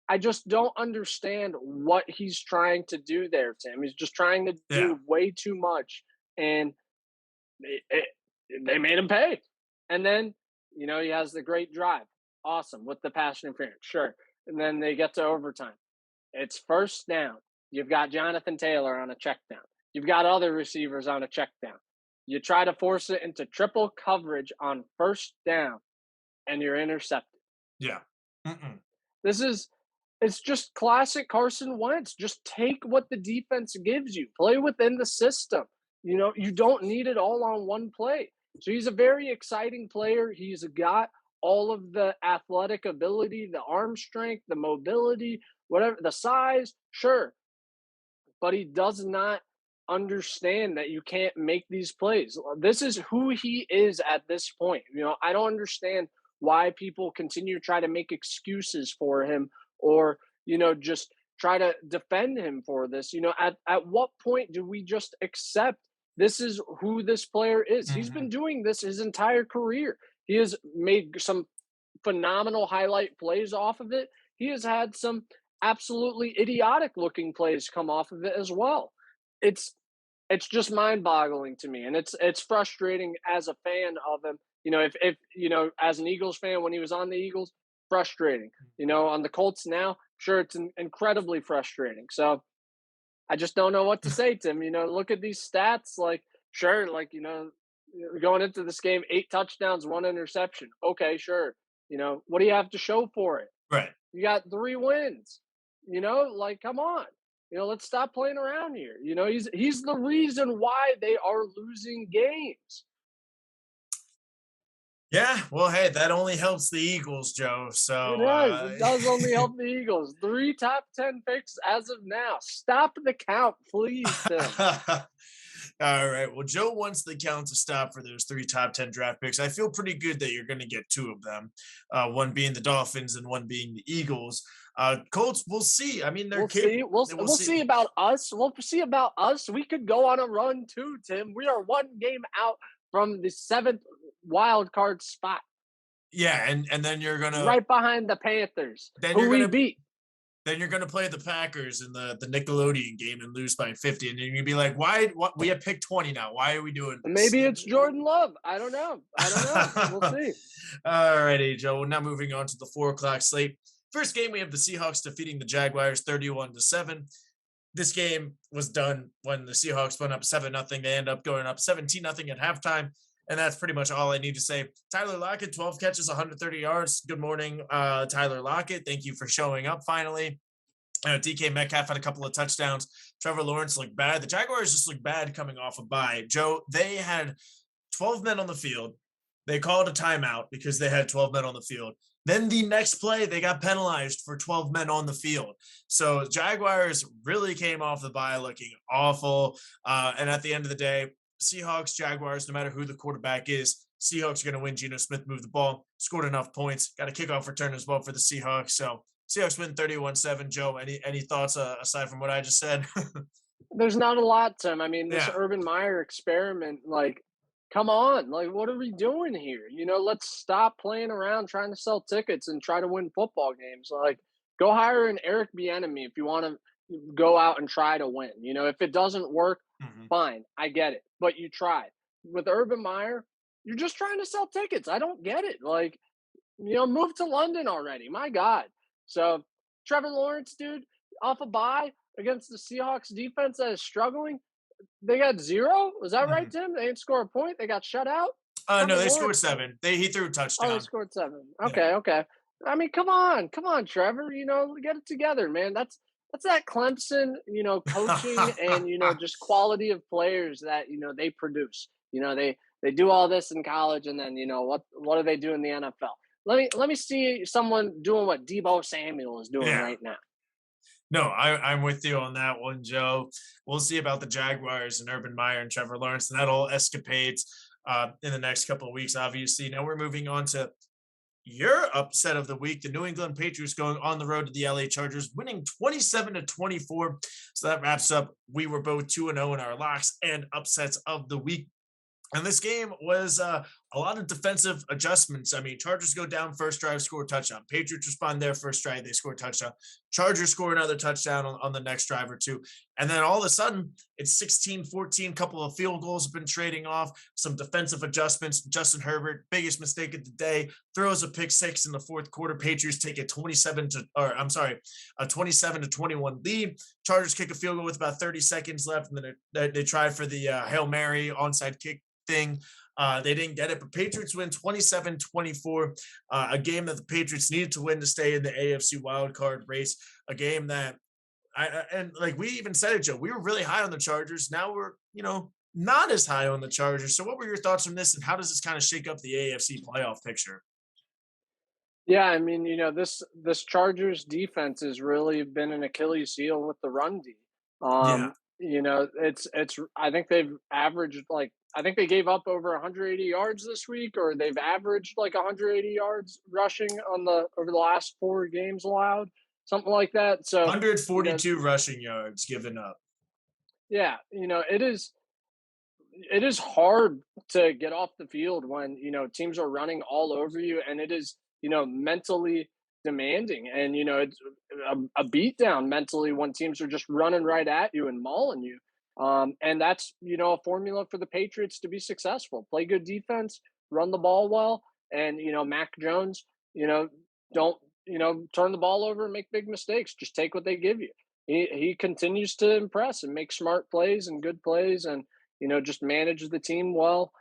I just don't understand what he's trying to do there, Tim. He's just trying to Yeah. do way too much, and it, they made him pay. And then, he has the great drive. Awesome. With the pass interference. Sure. And then they get to overtime. It's first down. You've got Jonathan Taylor on a check down. You've got other receivers on a check down. You try to force it into triple coverage on first down, and you're intercepted. Yeah. Mm-mm. It's just classic Carson Wentz. Just take what the defense gives you. Play within the system. You don't need it all on one play. So he's a very exciting player. He's got all of the athletic ability, the arm strength, the mobility, whatever, the size, sure. But he does not understand that you can't make these plays. This is who he is at this point. I don't understand why people continue to try to make excuses for him or, just try to defend him for this. At what point do we just accept this is who this player is? He's Mm-hmm. been doing this his entire career. He has made some phenomenal highlight plays off of it. He has had some absolutely idiotic looking plays come off of it as well. It's just mind-boggling to me, and it's frustrating as a fan of him. If as an Eagles fan when he was on the Eagles, frustrating. On the Colts now, sure, it's incredibly frustrating. So I just don't know what to say, Tim. Look at these stats. Like, sure, going into this game, 8 touchdowns, 1 interception. Okay, sure. What do you have to show for it? Right. You got 3 wins. Come on. Let's stop playing around here. He's the reason why they are losing games. Yeah. Well, hey, that only helps the Eagles, Joe. It So does. It does only help the Eagles. 3 top 10 picks as of now. Stop the count, please, Tim. All right. Well, Joe wants the count to stop for those 3 top 10 draft picks. I feel pretty good that you're going to get 2 of them, one being the Dolphins and one being the Eagles. Colts, we'll see. I mean, they're We'll see. We'll see about us. We'll see about us. We could go on a run too, Tim. We are 1 game out from the 7th wild card spot. Yeah, and then you're gonna right behind the Panthers, who we beat. Then you're gonna play the Packers in the Nickelodeon game and lose by 50, and you're gonna be like, "Why? What? We have pick 20 now. Why are we doing this?" Maybe it's Jordan Love. I don't know. We'll see. All righty, Joe. We're now moving on to the 4:00 slate. First game, we have the Seahawks defeating the Jaguars 31-7. This game was done when the Seahawks went up 7-0. They end up going up 17-0 at halftime. And that's pretty much all I need to say. Tyler Lockett, 12 catches, 130 yards. Good morning, Tyler Lockett. Thank you for showing up finally. DK Metcalf had a couple of touchdowns. Trevor Lawrence looked bad. The Jaguars just looked bad coming off a bye. Joe, they had 12 men on the field. They called a timeout because they had 12 men on the field. Then the next play, they got penalized for 12 men on the field. So Jaguars really came off the bye looking awful. And at the end of the day, Seahawks, Jaguars, no matter who the quarterback is, Seahawks are going to win. Geno Smith moved the ball, scored enough points, got a kickoff return as well for the Seahawks. So Seahawks win 31-7. Joe, any thoughts aside from what I just said? There's not a lot, Tim. I mean, this Urban Meyer experiment, come on. What are we doing here? Let's stop playing around trying to sell tickets and try to win football games. Go hire an Eric Bieniemy if you want to go out and try to win. If it doesn't work, fine. I get it. But you tried. With Urban Meyer, you're just trying to sell tickets. I don't get it. Move to London already. My God. So Trevor Lawrence, dude, off a bye against the Seahawks defense that is struggling. They got 0? Was that right, Tim? They didn't score a point. They got shut out. No, they scored 7. He threw a touchdown. Oh, they scored 7. Okay. I mean, come on, Trevor. Get it together, man. That's that Clemson, coaching and just quality of players that they produce. They do all this in college, and then what do they do in the NFL? Let me see someone doing what Deebo Samuel is doing right now. No, I'm with you on that one, Joe. We'll see about the Jaguars and Urban Meyer and Trevor Lawrence and that whole escapades. in the next couple of weeks. Obviously, now we're moving on to your upset of the week, the New England Patriots going on the road to the LA Chargers, winning 27-24. So that wraps up. We were both 2-0 in our locks and upsets of the week. And this game was a lot of defensive adjustments. I mean, Chargers go down first drive, score a touchdown. Patriots respond their first drive, they score a touchdown. Chargers score another touchdown on the next drive or two. And then all of a sudden, it's 16-14, couple of field goals have been trading off, some defensive adjustments. Justin Herbert, biggest mistake of the day, throws a pick six in the fourth quarter. Patriots take a 27-21 lead. Chargers kick a field goal with about 30 seconds left, and then they try for the Hail Mary onside kick thing. They didn't get it, but Patriots win 27-24, a game that the Patriots needed to win to stay in the AFC wildcard race, a game that and like we even said it, Joe, we were really high on the Chargers. Now we're, not as high on the Chargers. So what were your thoughts on this, and how does this kind of shake up the AFC playoff picture? Yeah, I mean, this Chargers defense has really been an Achilles heel with the run D. Yeah. It's I think they've averaged I think they gave up over 180 yards this week, or they've averaged like 180 yards rushing over the last 4 games allowed, something like that. So 142 rushing yards given up. yeah, it is hard to get off the field when teams are running all over you, and it is mentally demanding, and it's a beatdown mentally when teams are just running right at you and mauling you. And that's a formula for the Patriots to be successful: play good defense, run the ball well, and Mac Jones, don't turn the ball over and make big mistakes. Just take what they give you. He continues to impress and make smart plays and good plays, and just manage the team well.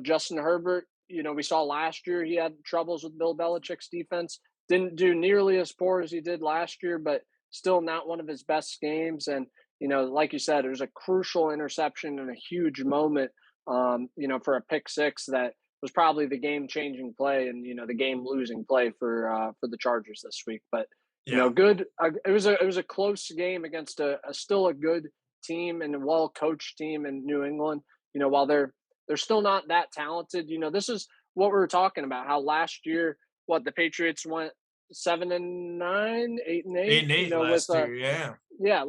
Justin Herbert, we saw last year he had troubles with Bill Belichick's defense. Didn't do nearly as poor as he did last year, but still not one of his best games. And, like you said, it was a crucial interception and a huge moment, for a pick six that was probably the game-changing play and, the game-losing play for the Chargers this week. But, Yeah. good. It was a close game against a still a good team and a well-coached team in New England. While they're still not that talented. This is what we were talking about, how last year, the Patriots went 7-9, 8-8, 8-8 last year, yeah. yeah,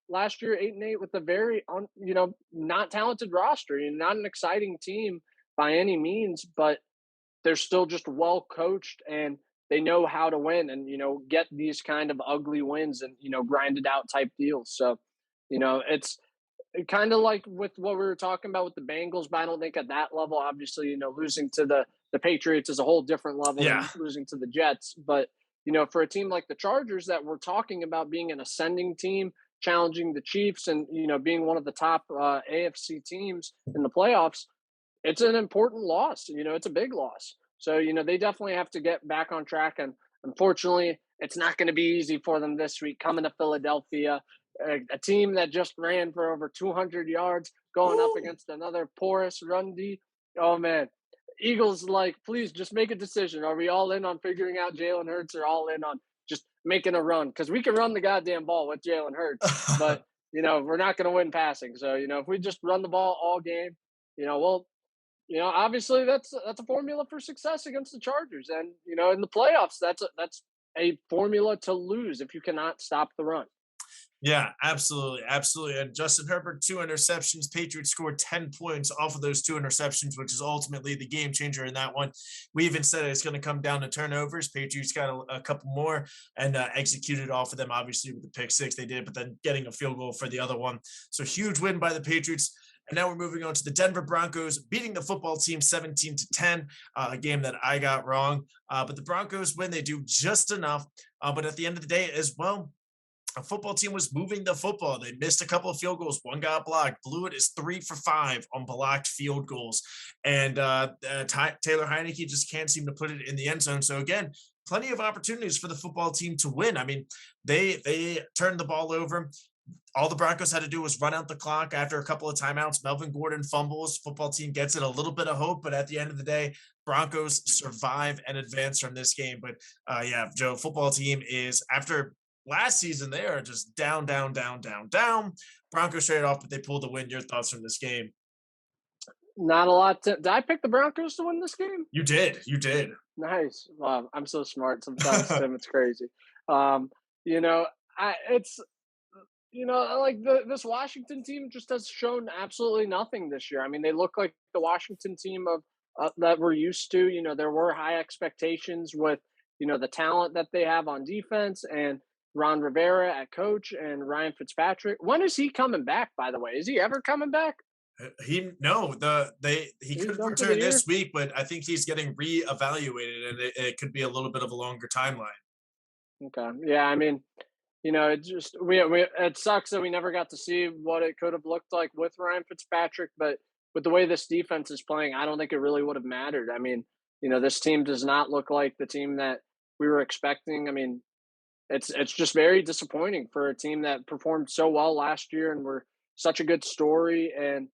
last year 8-8 with a very not talented roster, not an exciting team by any means, but they're still just well coached and they know how to win and get these kind of ugly wins and grinded out type deals. So it's kind of like with what we were talking about with the Bengals, but I don't think at that level. Obviously, losing to the Patriots is a whole different level than Yeah. losing to the Jets. But for a team like the Chargers that we're talking about being an ascending team, challenging the Chiefs, and being one of the top AFC teams in the playoffs, it's an important loss. It's a big loss. So they definitely have to get back on track. And unfortunately, it's not going to be easy for them this week coming to Philadelphia. A team that just ran for over 200 yards going up against another porous run D. Oh, man. Eagles, please just make a decision. Are we all in on figuring out Jalen Hurts or all in on just making a run? Because we can run the goddamn ball with Jalen Hurts, but, we're not going to win passing. So, if we just run the ball all game, obviously that's a formula for success against the Chargers. And, in the playoffs, that's a formula to lose if you cannot stop the run. Yeah, absolutely. Absolutely. And Justin Herbert, 2 interceptions. Patriots scored 10 points off of those 2 interceptions, which is ultimately the game changer in that one. We even said it's going to come down to turnovers. Patriots got a couple more and executed off of them, obviously, with the pick six they did, but then getting a field goal for the other one. So huge win by the Patriots. And now we're moving on to the Denver Broncos beating the football team 17-10, a game that I got wrong. But the Broncos win. They do just enough. But at the end of the day as well, a football team was moving the football. They missed a couple of field goals. One got blocked. Blewett is 3 for 5 on blocked field goals. And Taylor Heineke just can't seem to put it in the end zone. So again, plenty of opportunities for the football team to win. I mean, they turned the ball over. All the Broncos had to do was run out the clock after a couple of timeouts. Melvin Gordon fumbles. Football team gets it a little bit of hope, but at the end of the day, Broncos survive and advance from this game. But yeah, Joe, football team is, after last season, they are just down, down, down, down, down. Broncos straight off, but they pulled the win. Your thoughts from this game? Not a lot to did I pick the Broncos to win this game? You did. Nice. Wow, I'm so smart sometimes, Tim, it's crazy. Um, you know, it's like this Washington team just has shown absolutely nothing this year. I mean, they look like the Washington team of that we're used to. There were high expectations with the talent that they have on defense and Ron Rivera at coach and Ryan Fitzpatrick. When is he coming back? By the way, is he ever coming back? He no the they he He's could done for the return year. this week, but I think he's getting reevaluated, and it could be a little bit of a longer timeline. Okay. Yeah. I mean, it just we it sucks that we never got to see what it could have looked like with Ryan Fitzpatrick, but with the way this defense is playing, I don't think it really would have mattered. I mean, this team does not look like the team that we were expecting. I mean, it's just very disappointing for a team that performed so well last year and were such a good story. And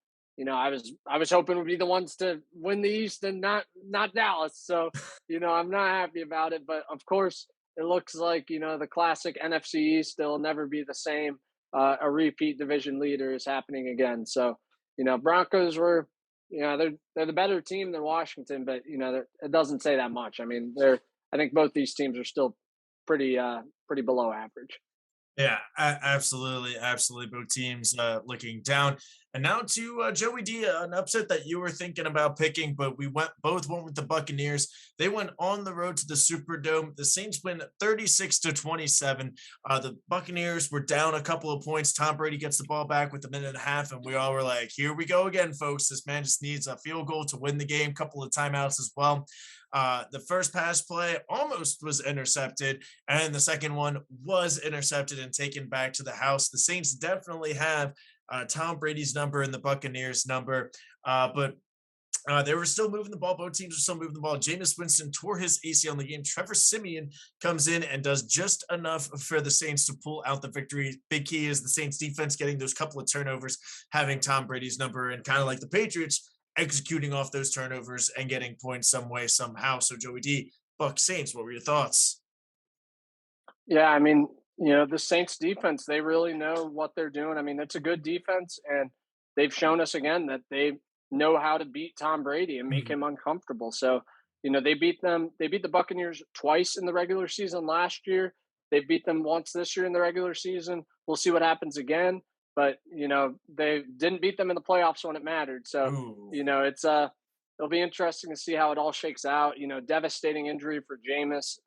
I was hoping we'd be the ones to win the East and not Dallas. So I'm not happy about it. But of course, it looks like the classic NFC East. It'll never be the same. A repeat division leader is happening again. So Broncos were they're the better team than Washington, but it doesn't say that much. I mean, I think both these teams are still pretty below average. Yeah, absolutely, absolutely. Both teams looking down. And now to Joey D, an upset that you were thinking about picking, but we both went with the Buccaneers. They went on the road to the Superdome. The Saints win 36-27. The Buccaneers were down a couple of points. Tom Brady gets the ball back with a minute and a half, and we all were like, "Here we go again, folks. This man just needs a field goal to win the game." Couple of timeouts as well. The first pass play almost was intercepted, and the second one was intercepted and taken back to the house. The Saints definitely have Tom Brady's number and the Buccaneers' number, but they were still moving the ball. Both teams were still moving the ball. Jameis Winston tore his ACL in the game. Trevor Siemian comes in and does just enough for the Saints to pull out the victory. Big key is the Saints defense getting those couple of turnovers, having Tom Brady's number, and kind of like the Patriots, executing off those turnovers and getting points some way, somehow. So Joey D, Buck Saints, what were your thoughts? Yeah, I mean, the Saints defense, they really know what they're doing. I mean, it's a good defense, and they've shown us again that they know how to beat Tom Brady and make Mhm. him uncomfortable. So, they beat the Buccaneers twice in the regular season last year. They beat them once this year in the regular season. We'll see what happens again. But, they didn't beat them in the playoffs when it mattered. So, Ooh. it'll be interesting to see how it all shakes out. Devastating injury for Jameis.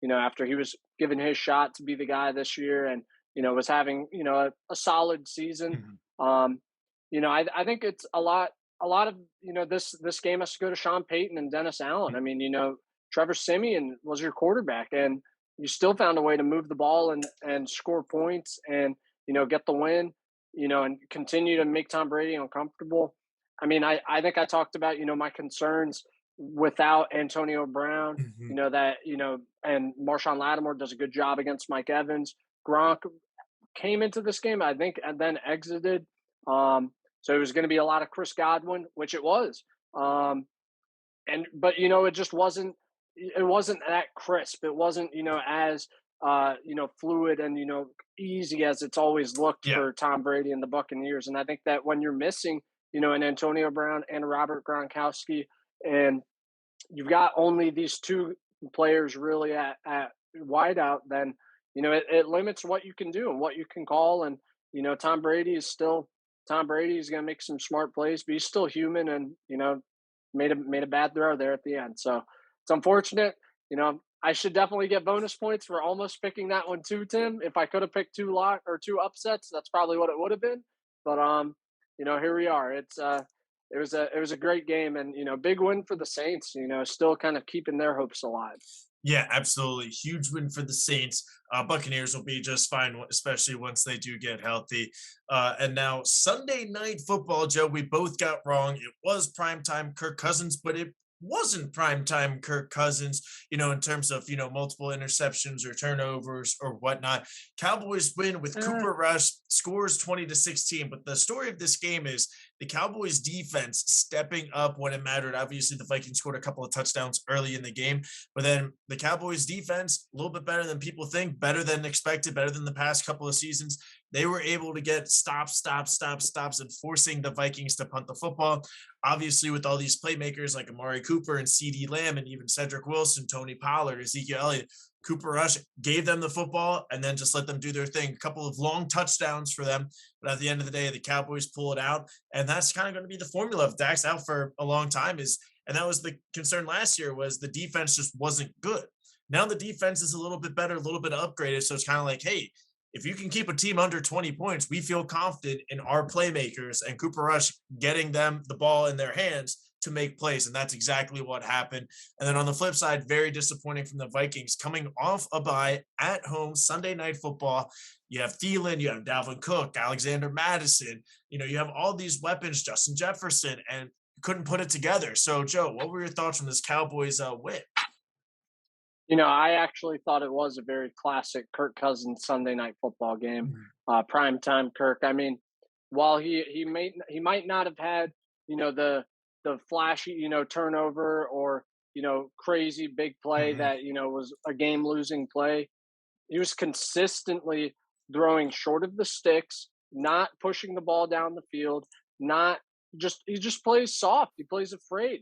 After he was given his shot to be the guy this year and, was having, a solid season. Mhm. I think it's a lot of, this game has to go to Sean Payton and Dennis Allen. I mean, Trevor Simeon was your quarterback and you still found a way to move the ball and score points and, get the win, and continue to make Tom Brady uncomfortable. I mean, I think I talked about, my concerns without Antonio Brown, Mhm. and Marshawn Lattimore does a good job against Mike Evans. Gronk came into this game, I think, and then exited. So it was going to be a lot of Chris Godwin, which it was. But it just wasn't. It wasn't that crisp. It wasn't as fluid and easy as it's always looked Yeah. for Tom Brady and the Buccaneers. And I think that when you're missing an Antonio Brown and a Robert Gronkowski, and you've got only these two players really at wideout, then it limits what you can do and what you can call. And Tom Brady is still Tom Brady. Is going to make some smart plays, but he's still human, and made a bad throw there at the end. So it's unfortunate. I should definitely get bonus points for almost picking that one too, Tim. If I could have picked two upsets, that's probably what it would have been. But here we are. It was a great game, and big win for the Saints. Still kind of keeping their hopes alive. Yeah, absolutely. Huge win for the Saints. Buccaneers will be just fine, especially once they do get healthy. And now Sunday night football, Joe, we both got wrong. It was primetime Kirk Cousins, but it wasn't primetime Kirk Cousins, in terms of, multiple interceptions or turnovers or whatnot. Cowboys win with Eh, Cooper Rush, scores 20-16. But the story of this game is the Cowboys defense stepping up when it mattered. Obviously, the Vikings scored a couple of touchdowns early in the game, but then the Cowboys defense, a little bit better than people think, better than expected, better than the past couple of seasons. They were able to get stops, and forcing the Vikings to punt the football. Obviously, with all these playmakers like Amari Cooper and CD Lamb and even Cedric Wilson, Tony Pollard, Ezekiel Elliott, Cooper Rush gave them the football and then just let them do their thing. A couple of long touchdowns for them. But at the end of the day, the Cowboys pull it out. And that's kind of going to be the formula. If Dak's out for a long time, and that was the concern last year, was the defense just wasn't good. Now the defense is a little bit better, a little bit upgraded. So it's kind of like, hey, if you can keep a team under 20 points, we feel confident in our playmakers and Cooper Rush getting them the ball in their hands to make plays. And that's exactly what happened. And then on the flip side, very disappointing from the Vikings coming off a bye at home, Sunday Night Football. You have Thielen, you have Dalvin Cook, Alexander Madison, you have all these weapons, Justin Jefferson, and couldn't put it together. So Joe, what were your thoughts on this Cowboys win? I actually thought it was a very classic Kirk Cousins Sunday Night Football game, primetime Kirk. I mean, while he might not have had the flashy turnover or crazy big play that was a game losing play, he was consistently throwing short of the sticks, not pushing the ball down the field, he just plays soft. He plays afraid.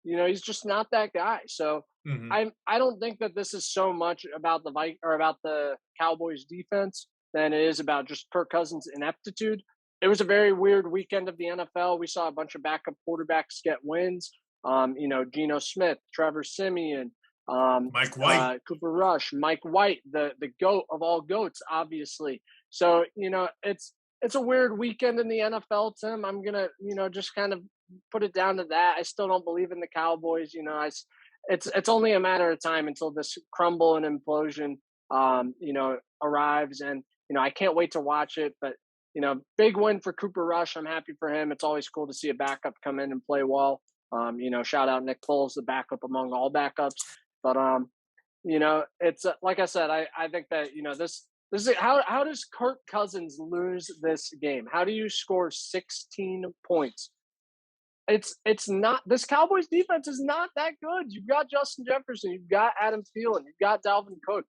He's just not that guy. So I don't think that this is so much about the Cowboys defense than it is about just Kirk Cousins' ineptitude. It was a very weird weekend of the NFL. We saw a bunch of backup quarterbacks get wins. Geno Smith, Trevor Siemian, Mike White, Cooper Rush, Mike White, the GOAT of all GOATs, obviously. So it's a weird weekend in the NFL, Tim. I'm gonna just kind of put it down to that. I still don't believe in the Cowboys. It's only a matter of time until this crumble and implosion, arrives. And, I can't wait to watch it. But, big win for Cooper Rush. I'm happy for him. It's always cool to see a backup come in and play well. Shout out Nick Foles, the backup among all backups. But, it's like I said, I think that, this is how does Kirk Cousins lose this game? How do you score 16 points? It's not, this Cowboys defense is not that good. You've got Justin Jefferson, you've got Adam Thielen, you've got Dalvin Cook,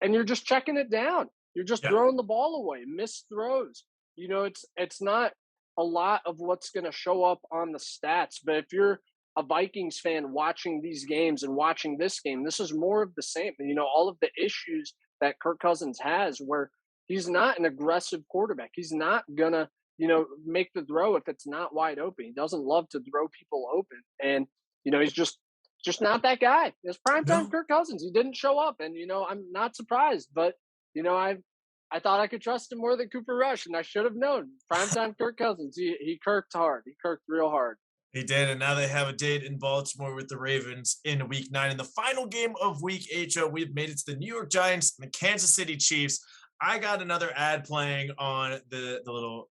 and you're just checking it down. You're just throwing the ball away, missed throws. It's not a lot of what's going to show up on the stats. But if you're a Vikings fan watching these games and watching this game, this is more of the same. All of the issues that Kirk Cousins has, where he's not an aggressive quarterback. He's not gonna make the throw if it's not wide open. He doesn't love to throw people open. And, he's just not that guy. It's primetime Kirk Cousins. He didn't show up. And, I'm not surprised. But, I thought I could trust him more than Cooper Rush, and I should have known. Primetime Kirk Cousins. He kirked hard. He kirked real hard. He did, and now they have a date in Baltimore with the Ravens in Week 9. In the final game of Week 8, Joe, we've made it to the New York Giants and the Kansas City Chiefs. I got another ad playing on the little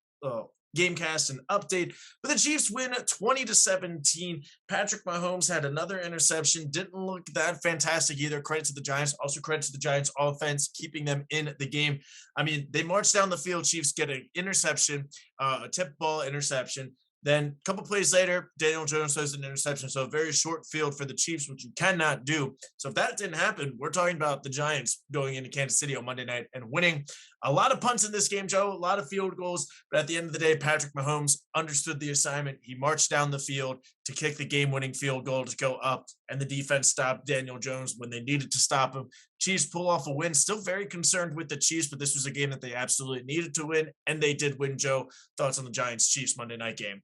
Gamecast and update, but the Chiefs win 20-17. Patrick Mahomes had another interception. Didn't look that fantastic either. Credit to the Giants. Also credit to the Giants offense, keeping them in the game. I mean, they marched down the field. Chiefs get an interception, a tip ball interception. Then a couple plays later, Daniel Jones throws an interception. So a very short field for the Chiefs, which you cannot do. So if that didn't happen, we're talking about the Giants going into Kansas City on Monday night and winning. A lot of punts in this game, Joe, a lot of field goals. But at the end of the day, Patrick Mahomes understood the assignment. He marched down the field to kick the game-winning field goal to go up, and the defense stopped Daniel Jones when they needed to stop him. Chiefs pull off a win. Still very concerned with the Chiefs, but this was a game that they absolutely needed to win, and they did win. Joe, thoughts on the Giants-Chiefs Monday night game?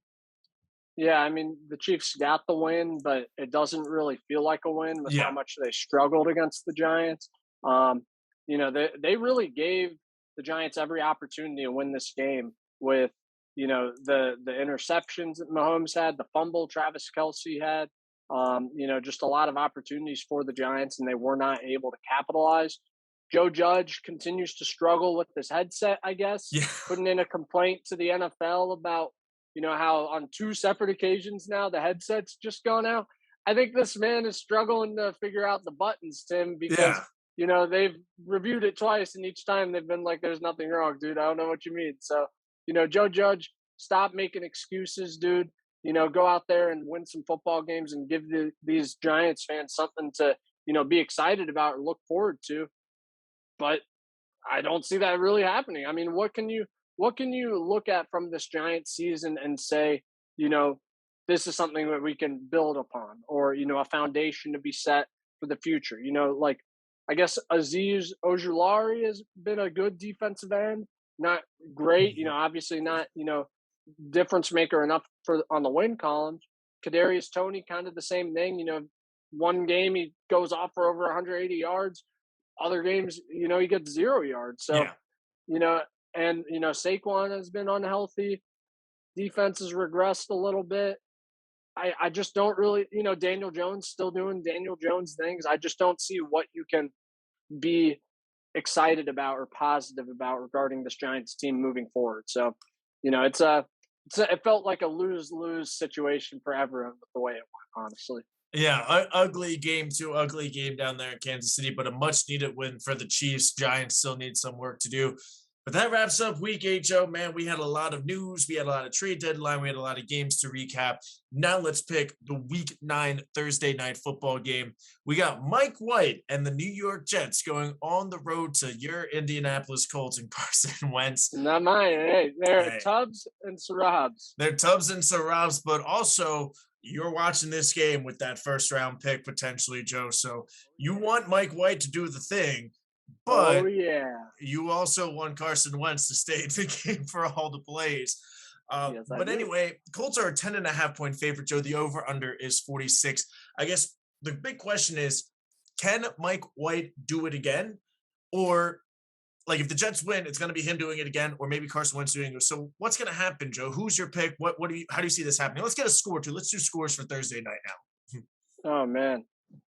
Yeah, I mean, the Chiefs got the win, but it doesn't really feel like a win with how much they struggled against the Giants. They really gave the Giants every opportunity to win this game with, the interceptions that Mahomes had, the fumble Travis Kelce had, just a lot of opportunities for the Giants, and they were not able to capitalize. Joe Judge continues to struggle with this headset, I guess, putting in a complaint to the NFL about how on 2 separate occasions now the headset's just gone out. I think this man is struggling to figure out the buttons, Tim, because, they've reviewed it twice, and each time they've been like, there's nothing wrong, dude. I don't know what you mean. So, Joe Judge, stop making excuses, dude. Go out there and win some football games and give these Giants fans something to, be excited about or look forward to. But I don't see that really happening. I mean, what can you look at from this Giants season and say, you know, this is something that we can build upon, or a foundation to be set for the future? Like, I guess Aziz Ojulari has been a good defensive end, not great. Mhm. Obviously not difference maker enough for on the win columns. Kadarius Tony, kind of the same thing. One game he goes off for over 180 yards. Other games, he gets 0 yards. So, Yeah. you know, and Saquon has been unhealthy. Defense has regressed a little bit. I just don't really, Daniel Jones still doing Daniel Jones things. I just don't see what you can be excited about or positive about regarding this Giants team moving forward. So, it felt like a lose-lose situation for everyone with the way it went, honestly. Yeah, ugly game, too ugly game down there in Kansas City, but a much needed win for the Chiefs. Giants still need some work to do. But that wraps up week 8, Joe. Man, we had a lot of news. We had a lot of trade deadline. We had a lot of games to recap. Now let's pick the week 9 Thursday night football game. We got Mike White and the New York Jets going on the road to your Indianapolis Colts and Carson Wentz. Not mine. Hey, they're Hey, Tubbs and Sarabs. they're Tubbs and Sarabs, but also you're watching this game with that first round pick potentially, Joe. So you want Mike White to do the thing, Oh but yeah. you also want Carson Wentz to stay in the game for all the plays. Yes, I But do. anyway, Colts are a 10.5 point favorite, Joe. The over under is 46. I guess the big question is, can Mike White do it again? Or like if the Jets win, it's going to be him doing it again, or maybe Carson Wentz doing it. So what's going to happen, Joe? Who's your pick? What do you how do you see this happening? Let's get a score too. Let's do scores for Thursday night now. Oh man.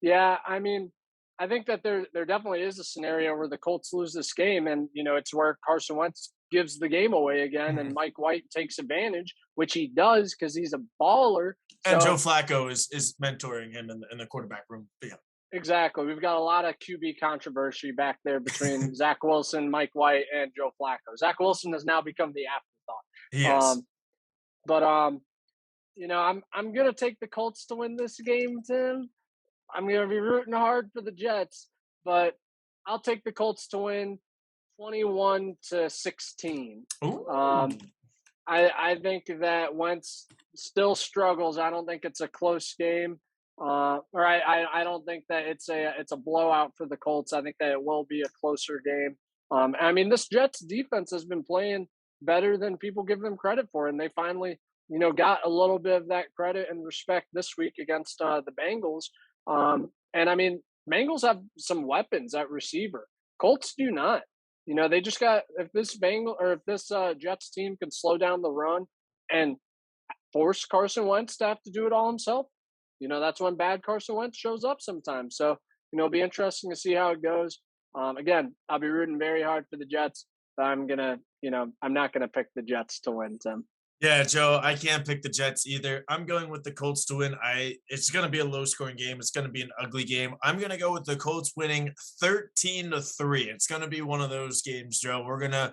Yeah, I mean, I think that there definitely is a scenario where the Colts lose this game, and it's where Carson Wentz gives the game away again, and Mhm. Mike White takes advantage, which he does because he's a baller. And Joe So Flacco is mentoring him in the quarterback room. But yeah, exactly, we've got a lot of QB controversy back there between Zach Wilson, Mike White, and Joe Flacco. Zach Wilson has now become the he afterthought. is. But I'm gonna take the Colts to win this game, Tim. I'm gonna be rooting hard for the Jets, but I'll take the Colts to win 21-16. Ooh. Um, I think that Wentz still struggles. I don't think it's a close game. Or I don't think that it's a blowout for the Colts. I think that it will be a closer game. I mean, this Jets defense has been playing better than people give them credit for, and they finally, got a little bit of that credit and respect this week against the Bengals. And I mean, Bengals have some weapons at receiver. Colts do not. They just got if this Jets team can slow down the run and force Carson Wentz to have to do it all himself, that's when bad Carson Wentz shows up sometimes. So, it'll be interesting to see how it goes. Again, I'll be rooting very hard for the Jets, but I'm not gonna pick the Jets to win, Tim. Yeah, Joe, I can't pick the Jets either. I'm going with the Colts to win. It's going to be a low scoring game. It's going to be an ugly game. I'm going to go with the Colts winning 13-3. It's going to be one of those games, Joe. We're going to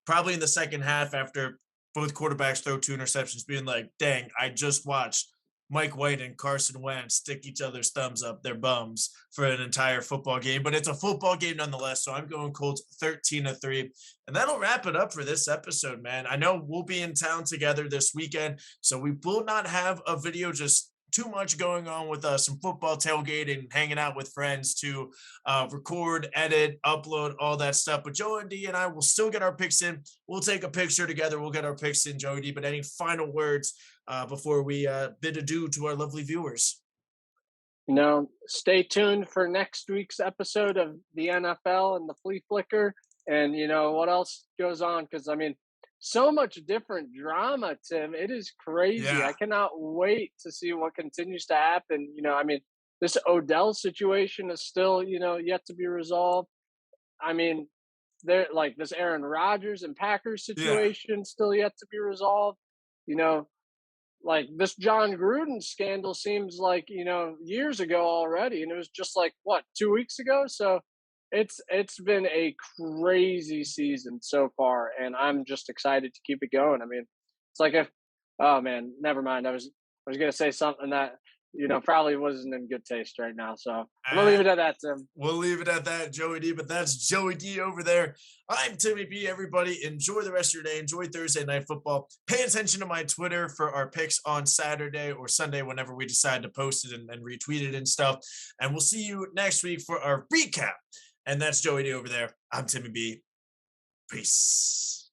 probably in the second half after both quarterbacks throw 2 interceptions being like, "Dang, I just watched Mike White and Carson Wentz stick each other's thumbs up their bums for an entire football game." But it's a football game nonetheless. So I'm going Colts 13-3. And that'll wrap it up for this episode, man. I know we'll be in town together this weekend. So we will not have a video, just too much going on with some football tailgating, hanging out with friends to record, edit, upload, all that stuff. But Joe and D and I will still get our picks in. We'll take a picture together. We'll get our picks in, Joe D. But any final words before we bid adieu to our lovely viewers? Stay tuned for next week's episode of the NFL and the Flea Flicker, and what else goes on, because I mean, so much different drama, Tim. It is crazy. I Yeah. cannot wait to see what continues to happen. I mean, this Odell situation is still, yet to be resolved. I mean, there like this Aaron Rodgers and Packers Yeah. situation still yet to be resolved. You know, like this John Gruden scandal seems like years ago already, and it was just like what 2 weeks ago. So it's been a crazy season so far, and I'm just excited to keep it going. I mean, It's like if, oh man, never mind. I was gonna say something that probably wasn't in good taste right now. So I'm gonna leave Uh, it at that, Tim. we'll leave it at that, Joey D. But that's Joey D over there. I'm Timmy B. Everybody, enjoy the rest of your day. Enjoy Thursday night football. Pay attention to my Twitter for our picks on Saturday or Sunday, whenever we decide to post it and retweet it and stuff. And we'll see you next week for our recap. And that's Joey D over there. I'm Timmy B. Peace.